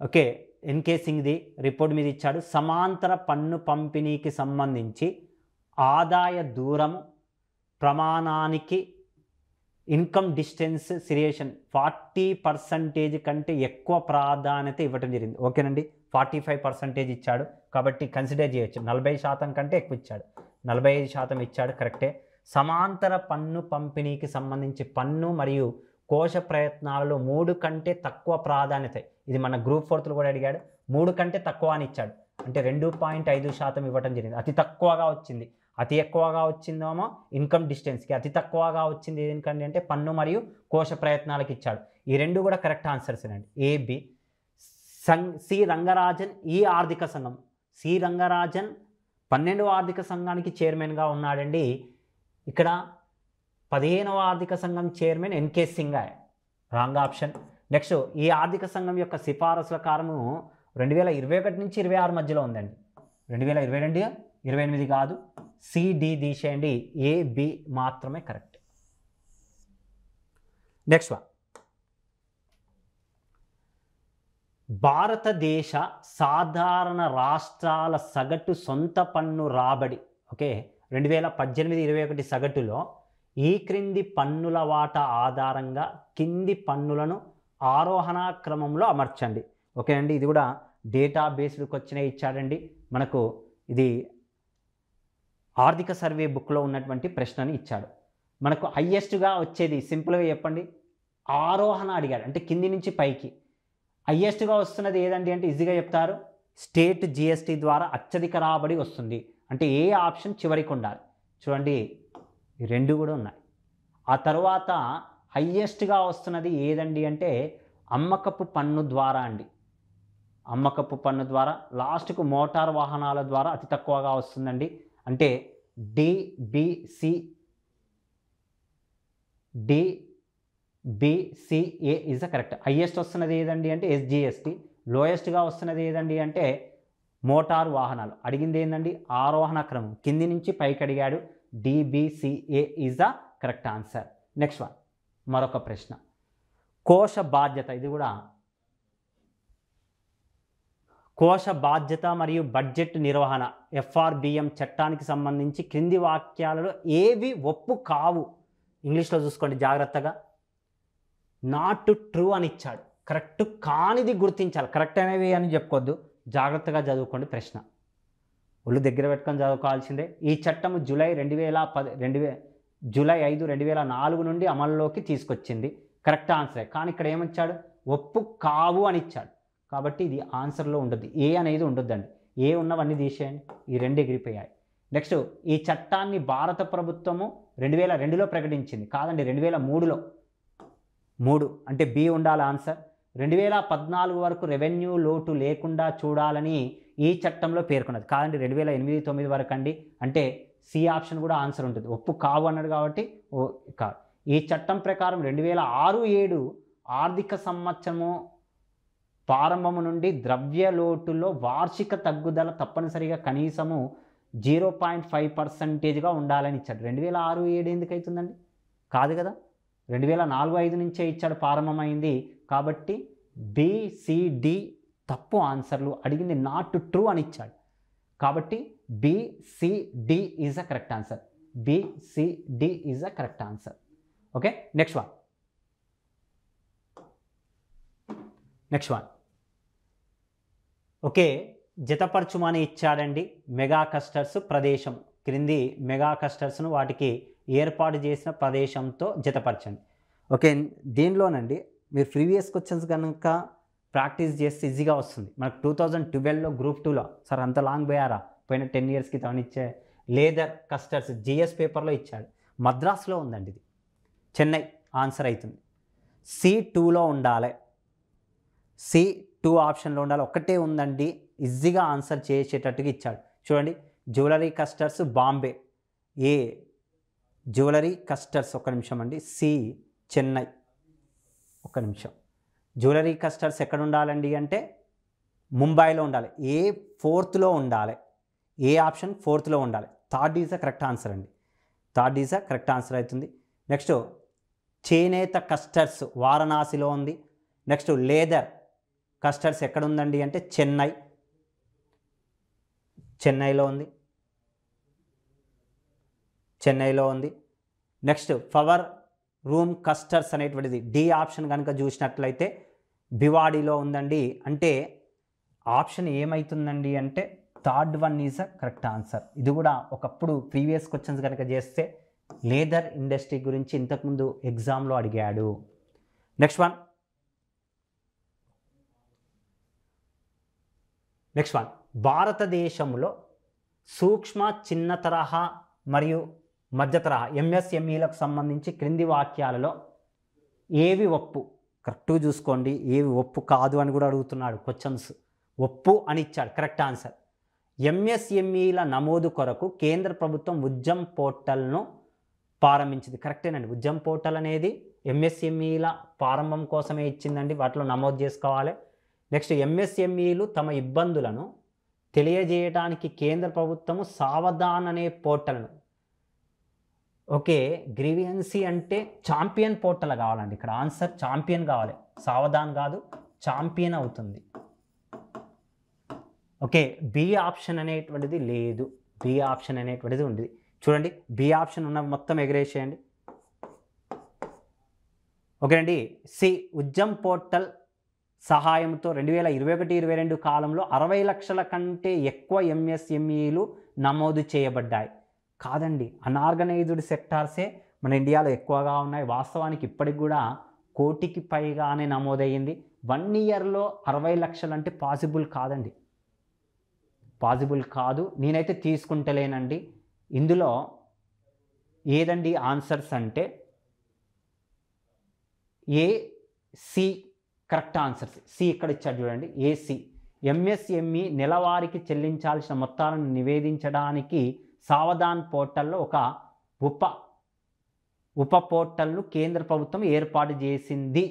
A: ఓకే, ఎన్కే సింగ్ది రిపోర్ట్ మీద ఇచ్చాడు. సమాంతర పన్ను పంపిణీకి సంబంధించి ఆదాయ దూరము ప్రమాణానికి ఇన్కమ్ డిస్టెన్స్ సిరియేషన్ 40% కంటే ఎక్కువ ప్రాధాన్యత ఇవ్వటం జరిగింది. ఓకేనండి, 45% ఇచ్చాడు కాబట్టి కన్సిడర్ చేయొచ్చు. 40% కంటే ఎక్కువ ఇచ్చాడు, 45% ఇచ్చాడు, కరెక్టే. సమాంతర పన్ను పంపిణీకి సంబంధించి పన్ను మరియు కోశ ప్రయత్నాలలో 3 కంటే తక్కువ ప్రాధాన్యత, ఇది మన గ్రూప్ 4లో కూడా అడిగాడు. 3 కంటే తక్కువ అని ఇచ్చాడు, అంటే 2.5% ఇవ్వటం జరిగింది. అతి తక్కువగా వచ్చింది, అతి ఎక్కువగా వచ్చిందేమో ఇన్కమ్ డిస్టెన్స్కి, అతి తక్కువగా వచ్చింది దేనికండి అంటే పన్ను మరియు కోశ ప్రయత్నాలకు ఇచ్చాడు. ఈ రెండు కూడా కరెక్ట్ ఆన్సర్స్ అండి. ఏబి. సి రంగరాజన్ ఈ ఆర్థిక సంఘం, సి రంగరాజన్ 12వ ఆర్థిక సంఘానికి చైర్మన్గా ఉన్నాడండి. ఇక్కడ 15వ ఆర్థిక సంఘం chairman NK Singh, wrong option. Next, ఈ ఆర్థిక సంఘం యొక్క సిఫారసుల కారము 2021 నుంచి 26 మధ్యలో ఉందండి. 2022 28 కాదు. సిడి తీసేయండి, ఏబి మాత్రమే కరెక్ట్. Next one. భారతదేశ సాధారణ రాష్ట్రాల సగటు సొంత పన్ను రాబడి, ఓకే, 2018-21 సగటులో ఈ క్రింది పన్నుల వాటా ఆధారంగా కింది పన్నులను ఆరోహణ క్రమంలో అమర్చండి. ఓకే అండి, ఇది కూడా డేటా బేస్డ్ క్వశ్చనే ఇచ్చాడండి మనకు. ఇది ఆర్థిక సర్వే బుక్లో ఉన్నటువంటి ప్రశ్నని ఇచ్చాడు. మనకు హయ్యెస్ట్గా వచ్చేది సింపుల్గా చెప్పండి, ఆరోహణ అడిగాడు, అంటే కింది నుంచి పైకి. హయ్యెస్ట్గా వస్తున్నది ఏదండి అంటే ఈజీగా చెప్తారు, స్టేట్ జిఎస్టీ ద్వారా అత్యధిక రాబడి వస్తుంది. అంటే ఏ ఆప్షన్ చివరికి ఉండాలి చూడండి, ఈ రెండు కూడా ఉన్నాయి. ఆ తర్వాత హయ్యెస్ట్గా వస్తున్నది ఏదండి అంటే అమ్మకపు పన్ను ద్వారా అండి. అమ్మకపు పన్ను ద్వారా. లాస్ట్కు మోటార్ వాహనాల ద్వారా అతి తక్కువగా వస్తుందండి. అంటే DBCA is the correct. Highest వస్తున్నది ఏదండి అంటే ఎస్జిఎస్టీ. లోయెస్ట్గా వస్తున్నది ఏదండి అంటే మోటార్ వాహనాలు. అడిగింది ఏంటండి ఆరోహణ క్రమం, కింది నుంచి పైకి అడిగాడు. DBCA is the correct answer. Next one, మరొక ప్రశ్న, కోశ బాధ్యత. ఇది కూడా కోశ బాధ్యత మరియు బడ్జెట్ నిర్వహణ ఎఫ్ఆర్బిఎం చట్టానికి సంబంధించి క్రింది వాక్యాలలో ఏవి ఒప్పు కావు? ఇంగ్లీష్లో చూసుకోండి జాగ్రత్తగా. నాట్ ట్రూ అని ఇచ్చాడు, కరెక్ట్ కానిది గుర్తించాలి. కరెక్ట్ అనేవి అని చెప్పుకోవద్దు, జాగ్రత్తగా చదువుకోండి. ప్రశ్న ఒళ్ళు దగ్గర పెట్టుకొని చదువుకోవాల్సిందే. ఈ చట్టం జూలై 5, 2004 నుండి అమల్లోకి తీసుకొచ్చింది. కరెక్ట్ ఆన్సరే. కానీ ఇక్కడ ఏమిచ్చాడు, ఒప్పు కావు అని ఇచ్చాడు. కాబట్టి ఇది ఆన్సర్లో ఉండదు, ఏ అనేది ఉండొద్దండి. ఏ ఉన్నవన్నీ తీసేయండి, ఈ రెండు ఎగిరిపోయాయి. నెక్స్ట్, ఈ చట్టాన్ని భారత ప్రభుత్వము 2002లో ప్రకటించింది. కాదండి, 2003లో. 3 అంటే బి ఉండాలి ఆన్సర్. 2014 వరకు రెవెన్యూ లోటు లేకుండా చూడాలని ఈ చట్టంలో పేర్కొన్నది. కాదండి, 2008-9 వరకు అండి. అంటే సి ఆప్షన్ కూడా ఆన్సర్ ఉంటుంది. ఒప్పు కావు అన్నాడు కాబట్టి కాదు. ఈ చట్టం ప్రకారం 2006-7 ఆర్థిక సంవత్సరము ప్రారంభము నుండి ద్రవ్య లోటులో వార్షిక తగ్గుదల తప్పనిసరిగా కనీసము 0.5%గా ఉండాలని ఇచ్చాడు. 2006-7 ఎందుకు అవుతుందండి? కాదు కదా, 2004-5 నుంచే ఇచ్చాడు, ప్రారంభమైంది. కాబట్టి బిసిడి తప్పు ఆన్సర్లు. అడిగింది నాట్ ట్రూ అని ఇచ్చాడు. కాబట్టి BCD is a correct answer. BCD is a correct answer. Okay, next one. Okay, జతపరచుమని ఇచ్చాడండి. మెగా క్లస్టర్స్ ప్రదేశం క్రింది మెగా క్లస్టర్స్ను వాటికి ఏర్పాటు చేసిన ప్రదేశంతో జతపరచండి. ఓకే, దీనిలోనండి మీరు ప్రీవియస్ క్వశ్చన్స్ కనుక ప్రాక్టీస్ చేస్తే ఈజీగా వస్తుంది. మనకు 2012లో గ్రూప్ 2లో సార్ అంత లాంగ్ పోయారా, పోయిన 10 years క్రితం ఇచ్చే లేదర్ క్లస్టర్స్ జిఎస్ పేపర్లో ఇచ్చాడు. మద్రాసులో ఉందండి, ఇది చెన్నై ఆన్సర్ అవుతుంది. C2లో ఉండాలి, C2 ఆప్షన్లో ఉండాలి. ఒక్కటే ఉందండి, ఈజీగా ఆన్సర్ చేసేటట్టుగా ఇచ్చాడు. చూడండి, జ్యువెలరీ క్లస్టర్స్ బాంబే. ఏ జ్యువెలరీ క్లస్టర్స్, ఒక్క నిమిషం అండి. సి చెన్నై. ఒక్క నిమిషం. జ్యువెలరీ క్లస్టర్స్ ఎక్కడ ఉండాలండి అంటే ముంబైలో ఉండాలి. ఏ 4thలో ఉండాలి. ఏ ఆప్షన్ 4thలో ఉండాలి. Third is the correct answer అండి. Third is the correct answer అవుతుంది. నెక్స్ట్, చేనేత క్లస్టర్స్ వారణాసిలో ఉంది. నెక్స్ట్, లేదర్ క్లస్టర్స్ ఎక్కడ ఉందండి అంటే చెన్నైలో ఉంది. నెక్స్ట్, పవర్ రూమ్ క్లస్టర్స్ అనేటువంటిది డి ఆప్షన్ కనుక చూసినట్లయితే భివాడీలో ఉందండి. అంటే ఆప్షన్ ఏమవుతుందండి అంటే third one is a correct answer. ఇది కూడా ఒకప్పుడు ప్రీవియస్ క్వశ్చన్స్ కనుక చేస్తే లేదర్ ఇండస్ట్రీ గురించి ఇంతకుముందు ఎగ్జామ్లో అడిగాడు. నెక్స్ట్ వన్, భారతదేశంలో సూక్ష్మ, చిన్న తరహా మరియు మధ్య తరహా ఎంఎస్ఎంఈలకు సంబంధించి క్రింది వాక్యాలలో ఏవి ఒప్పు? కరెక్ట్గా చూసుకోండి, ఏవి ఒప్పు కాదు అని కూడా అడుగుతున్నాడు క్వశ్చన్స్. ఒప్పు అని ఇచ్చాడు, కరెక్ట్ ఆన్సర్. ఎంఎస్ఎంఈల నమోదు కొరకు కేంద్ర ప్రభుత్వం ఉద్యమ్ పోర్టల్ను ప్రారంభించింది. కరెక్టేనండి, ఉద్యమ్ పోర్టల్ అనేది ఎంఎస్ఎంఈల ప్రారంభం కోసమే ఇచ్చిందండి, వాటిలో నమోదు చేసుకోవాలి. నెక్స్ట్, ఎంఎస్ఎంఈలు తమ ఇబ్బందులను తెలియజేయడానికి కేంద్ర ప్రభుత్వము సావధాన్ అనే పోర్టల్ను, ఓకే, గ్రీవియన్సీ అంటే ఛాంపియన్ పోర్టల్ కావాలండి. ఇక్కడ ఆన్సర్ ఛాంపియన్ కావాలి, సావధాన్ కాదు, ఛాంపియన్ అవుతుంది. ఓకే, బి ఆప్షన్ అనేటువంటిది లేదు, బి ఆప్షన్ అనేటువంటిది ఉంది. చూడండి బి ఆప్షన్ ఉన్న మొత్తం ఎగరేసేయండి. ఓకే అండి. సి ఉద్యమ్ పోర్టల్ సహాయంతో 2021-22 కాలంలో 60 లక్షల కంటే ఎక్కువ ఎంఎస్ఎంఈలు నమోదు చేయబడ్డాయి. కాదండి, అన్ఆర్గనైజ్డ్ సెక్టార్సే మన ఇండియాలో ఎక్కువగా ఉన్నాయి. వాస్తవానికి ఇప్పటికి కూడా 1 కోటికి పైగానే నమోదయ్యింది. 1 ఇయర్లో 60 లక్షలు అంటే పాసిబుల్ కాదండి, పాసిబుల్ కాదు. నేనైతే తీసుకుంటలేనండి. ఇందులో ఏదండి ఆన్సర్స్ అంటే ఏ, సి కరెక్ట్ ఆన్సర్స్. సి ఇక్కడ ఇచ్చాడు చూడండి, ఏసి. ఎంఎస్ఎంఈ నెలవారీకి చెల్లించాల్సిన మొత్తాలను నివేదించడానికి సావధాన్ పోర్టల్లో ఒక ఉప పోర్టల్ను కేంద్ర ప్రభుత్వం ఏర్పాటు చేసింది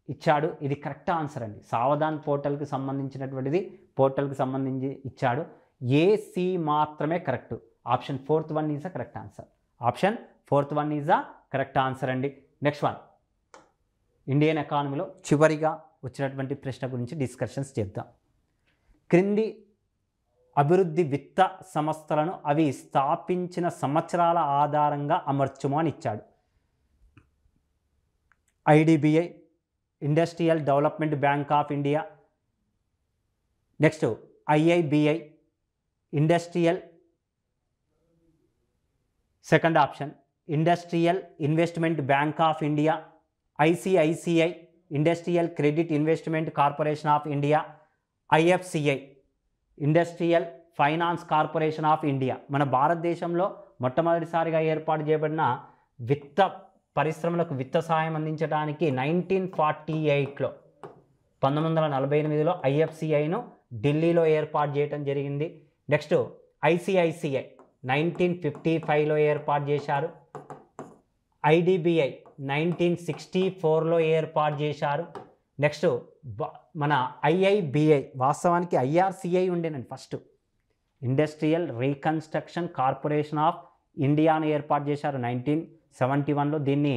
A: ఇచ్చాడు. ఇది కరెక్ట్ ఆన్సర్ అండి. సావధాన్ పోర్టల్కి సంబంధించినటువంటిది పోర్టల్కి సంబంధించి ఇచ్చాడు. ఏసి మాత్రమే correct. Option 4th one is a correct answer. Option 4th one is a correct answer అండి. నెక్స్ట్ వన్, ఇండియన్ ఎకానమీలో చివరిగా వచ్చినటువంటి ప్రశ్న గురించి డిస్కషన్స్ చేద్దాం. క్రింది అభివృద్ధి విత్త సంస్థలను అవి స్థాపించిన సంవత్సరాల ఆధారంగా అమర్చుము అని ఇచ్చాడు. IDBI, industrial development bank of India, next IIBI, industrial, second option industrial investment bank of India, ICICI, industrial credit investment corporation of India, IFCI, industrial finance corporation of India. మన భారతదేశంలో మొట్టమొదటిసారిగా ఏర్పాటు చేయబడిన విత్త పరిశ్రమలకు విత్త సహాయం అందించడానికి 1948లో 1948లో ఐఎఫ్సిఐను ఢిల్లీలో ఏర్పాటు చేయడం జరిగింది. నెక్స్ట్ ఐసిఐసిఐ 1955లో ఏర్పాటు చేశారు. ఐడిబిఐ 1964లో ఏర్పాటు చేశారు. నెక్స్ట్ మన ఐఐబిఐ, వాస్తవానికి ఐఆర్సిఐ ఉండేనండి first, industrial reconstruction corporation of ఇండియాను ఏర్పాటు చేశారు 1971లో. దీన్ని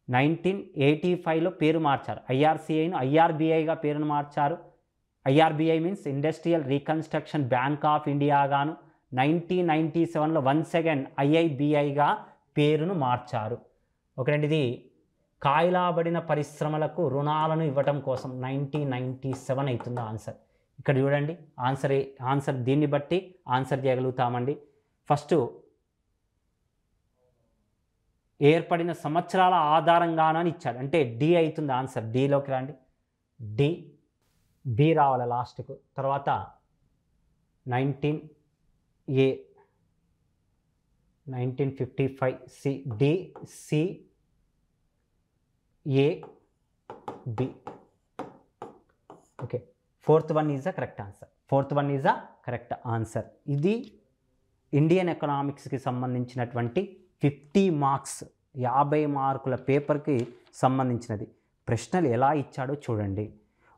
A: 1985లో పేరు మార్చారు. ఐఆర్సిఐను ఐఆర్బిఐగా పేరును మార్చారు. IRBI means industrial reconstruction bank of India గాను 1997లో వన్స్ అగైన్ ఐఐబిఐగా పేరును మార్చారు. ఓకేనండి, ఇది కాయలాబడిన పరిశ్రమలకు రుణాలను ఇవ్వటం కోసం 1997 అవుతుంది ఆన్సర్. ఇక్కడ చూడండి ఆన్సర్ దీన్ని బట్టి ఆన్సర్ చేయగలుగుతామండి. ఫస్ట్ ఏర్పడిన సంవత్సరాల ఆధారంగానూ అని ఇచ్చాడు, అంటే డి అవుతుంది ఆన్సర్. డిలోకి రండి, బి రావాలి లాస్ట్కు. తర్వాత 1955 C, D, C, A, B. Okay, 4th one is a correct answer. 4th one is a correct answer. ఇది ఇండియన్ ఎకనామిక్స్కి సంబంధించినటువంటి 50 మార్క్స్ 50 మార్కుల పేపర్కి సంబంధించినది. ప్రశ్నలు ఎలా ఇచ్చాడో చూడండి.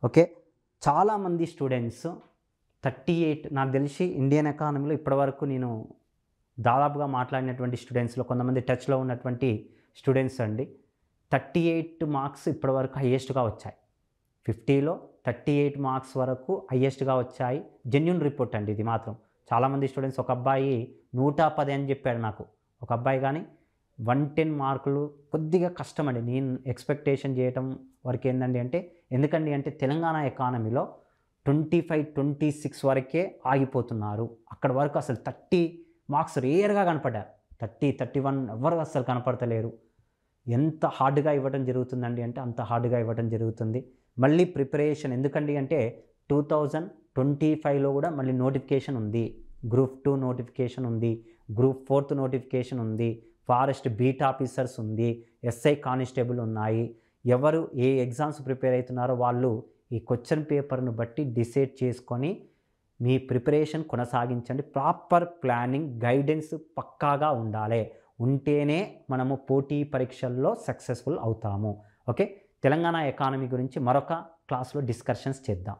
A: ఓకే, చాలామంది స్టూడెంట్స్ 38, నాకు తెలిసి ఇండియన్ ఎకానమీలో ఇప్పటివరకు నేను దాదాపుగా మాట్లాడినటువంటి స్టూడెంట్స్లో కొంతమంది టచ్లో ఉన్నటువంటి స్టూడెంట్స్ అండి, 38 మార్క్స్ ఇప్పటివరకు హయ్యెస్ట్గా వచ్చాయి. 50లో 38 మార్క్స్ వరకు హయ్యెస్ట్గా వచ్చాయి. జెన్యూన్ రిపోర్ట్ అండి ఇది మాత్రం. చాలామంది స్టూడెంట్స్, ఒక అబ్బాయి 110 అని చెప్పాడు నాకు, ఒక అబ్బాయి, కానీ 110 మార్కులు కొద్దిగా కష్టం అండి. నేను ఎక్స్పెక్టేషన్ చేయటం వరకు ఏంటండి అంటే, ఎందుకండి అంటే తెలంగాణ ఎకానమీలో 25-26 వరకే ఆగిపోతున్నారు. అక్కడ వరకు అసలు 30 మార్క్స్ రేర్గా కనపడ్డారు. 30-31 ఎవరు అసలు కనపడతలేరు. ఎంత హార్డ్గా ఇవ్వడం జరుగుతుందండి అంటే అంత హార్డ్గా ఇవ్వడం జరుగుతుంది. మళ్ళీ ప్రిపరేషన్ ఎందుకండి అంటే 2025లో కూడా మళ్ళీ నోటిఫికేషన్ ఉంది. గ్రూప్ 2 నోటిఫికేషన్ ఉంది, గ్రూప్ 4 నోటిఫికేషన్ ఉంది, ఫారెస్ట్ బీట్ ఆఫీసర్స్ ఉంది, ఎస్ఐ కానిస్టేబుల్ ఉన్నాయి. ఎవరు ఏ ఎగ్జామ్స్ ప్రిపేర్ అవుతున్నారో వాళ్ళు ఈ క్వశ్చన్ పేపర్ను బట్టి డిసైడ్ చేసుకొని మీ ప్రిపరేషన్ కొనసాగించండి. ప్రాపర్ ప్లానింగ్, గైడెన్స్ పక్కాగా ఉండాలి. ఉంటేనే మనము పోటీ పరీక్షల్లో సక్సెస్ఫుల్ అవుతాము. ఓకే, తెలంగాణ ఎకానమీ గురించి మరొక క్లాస్లో డిస్కషన్స్ చేద్దాం.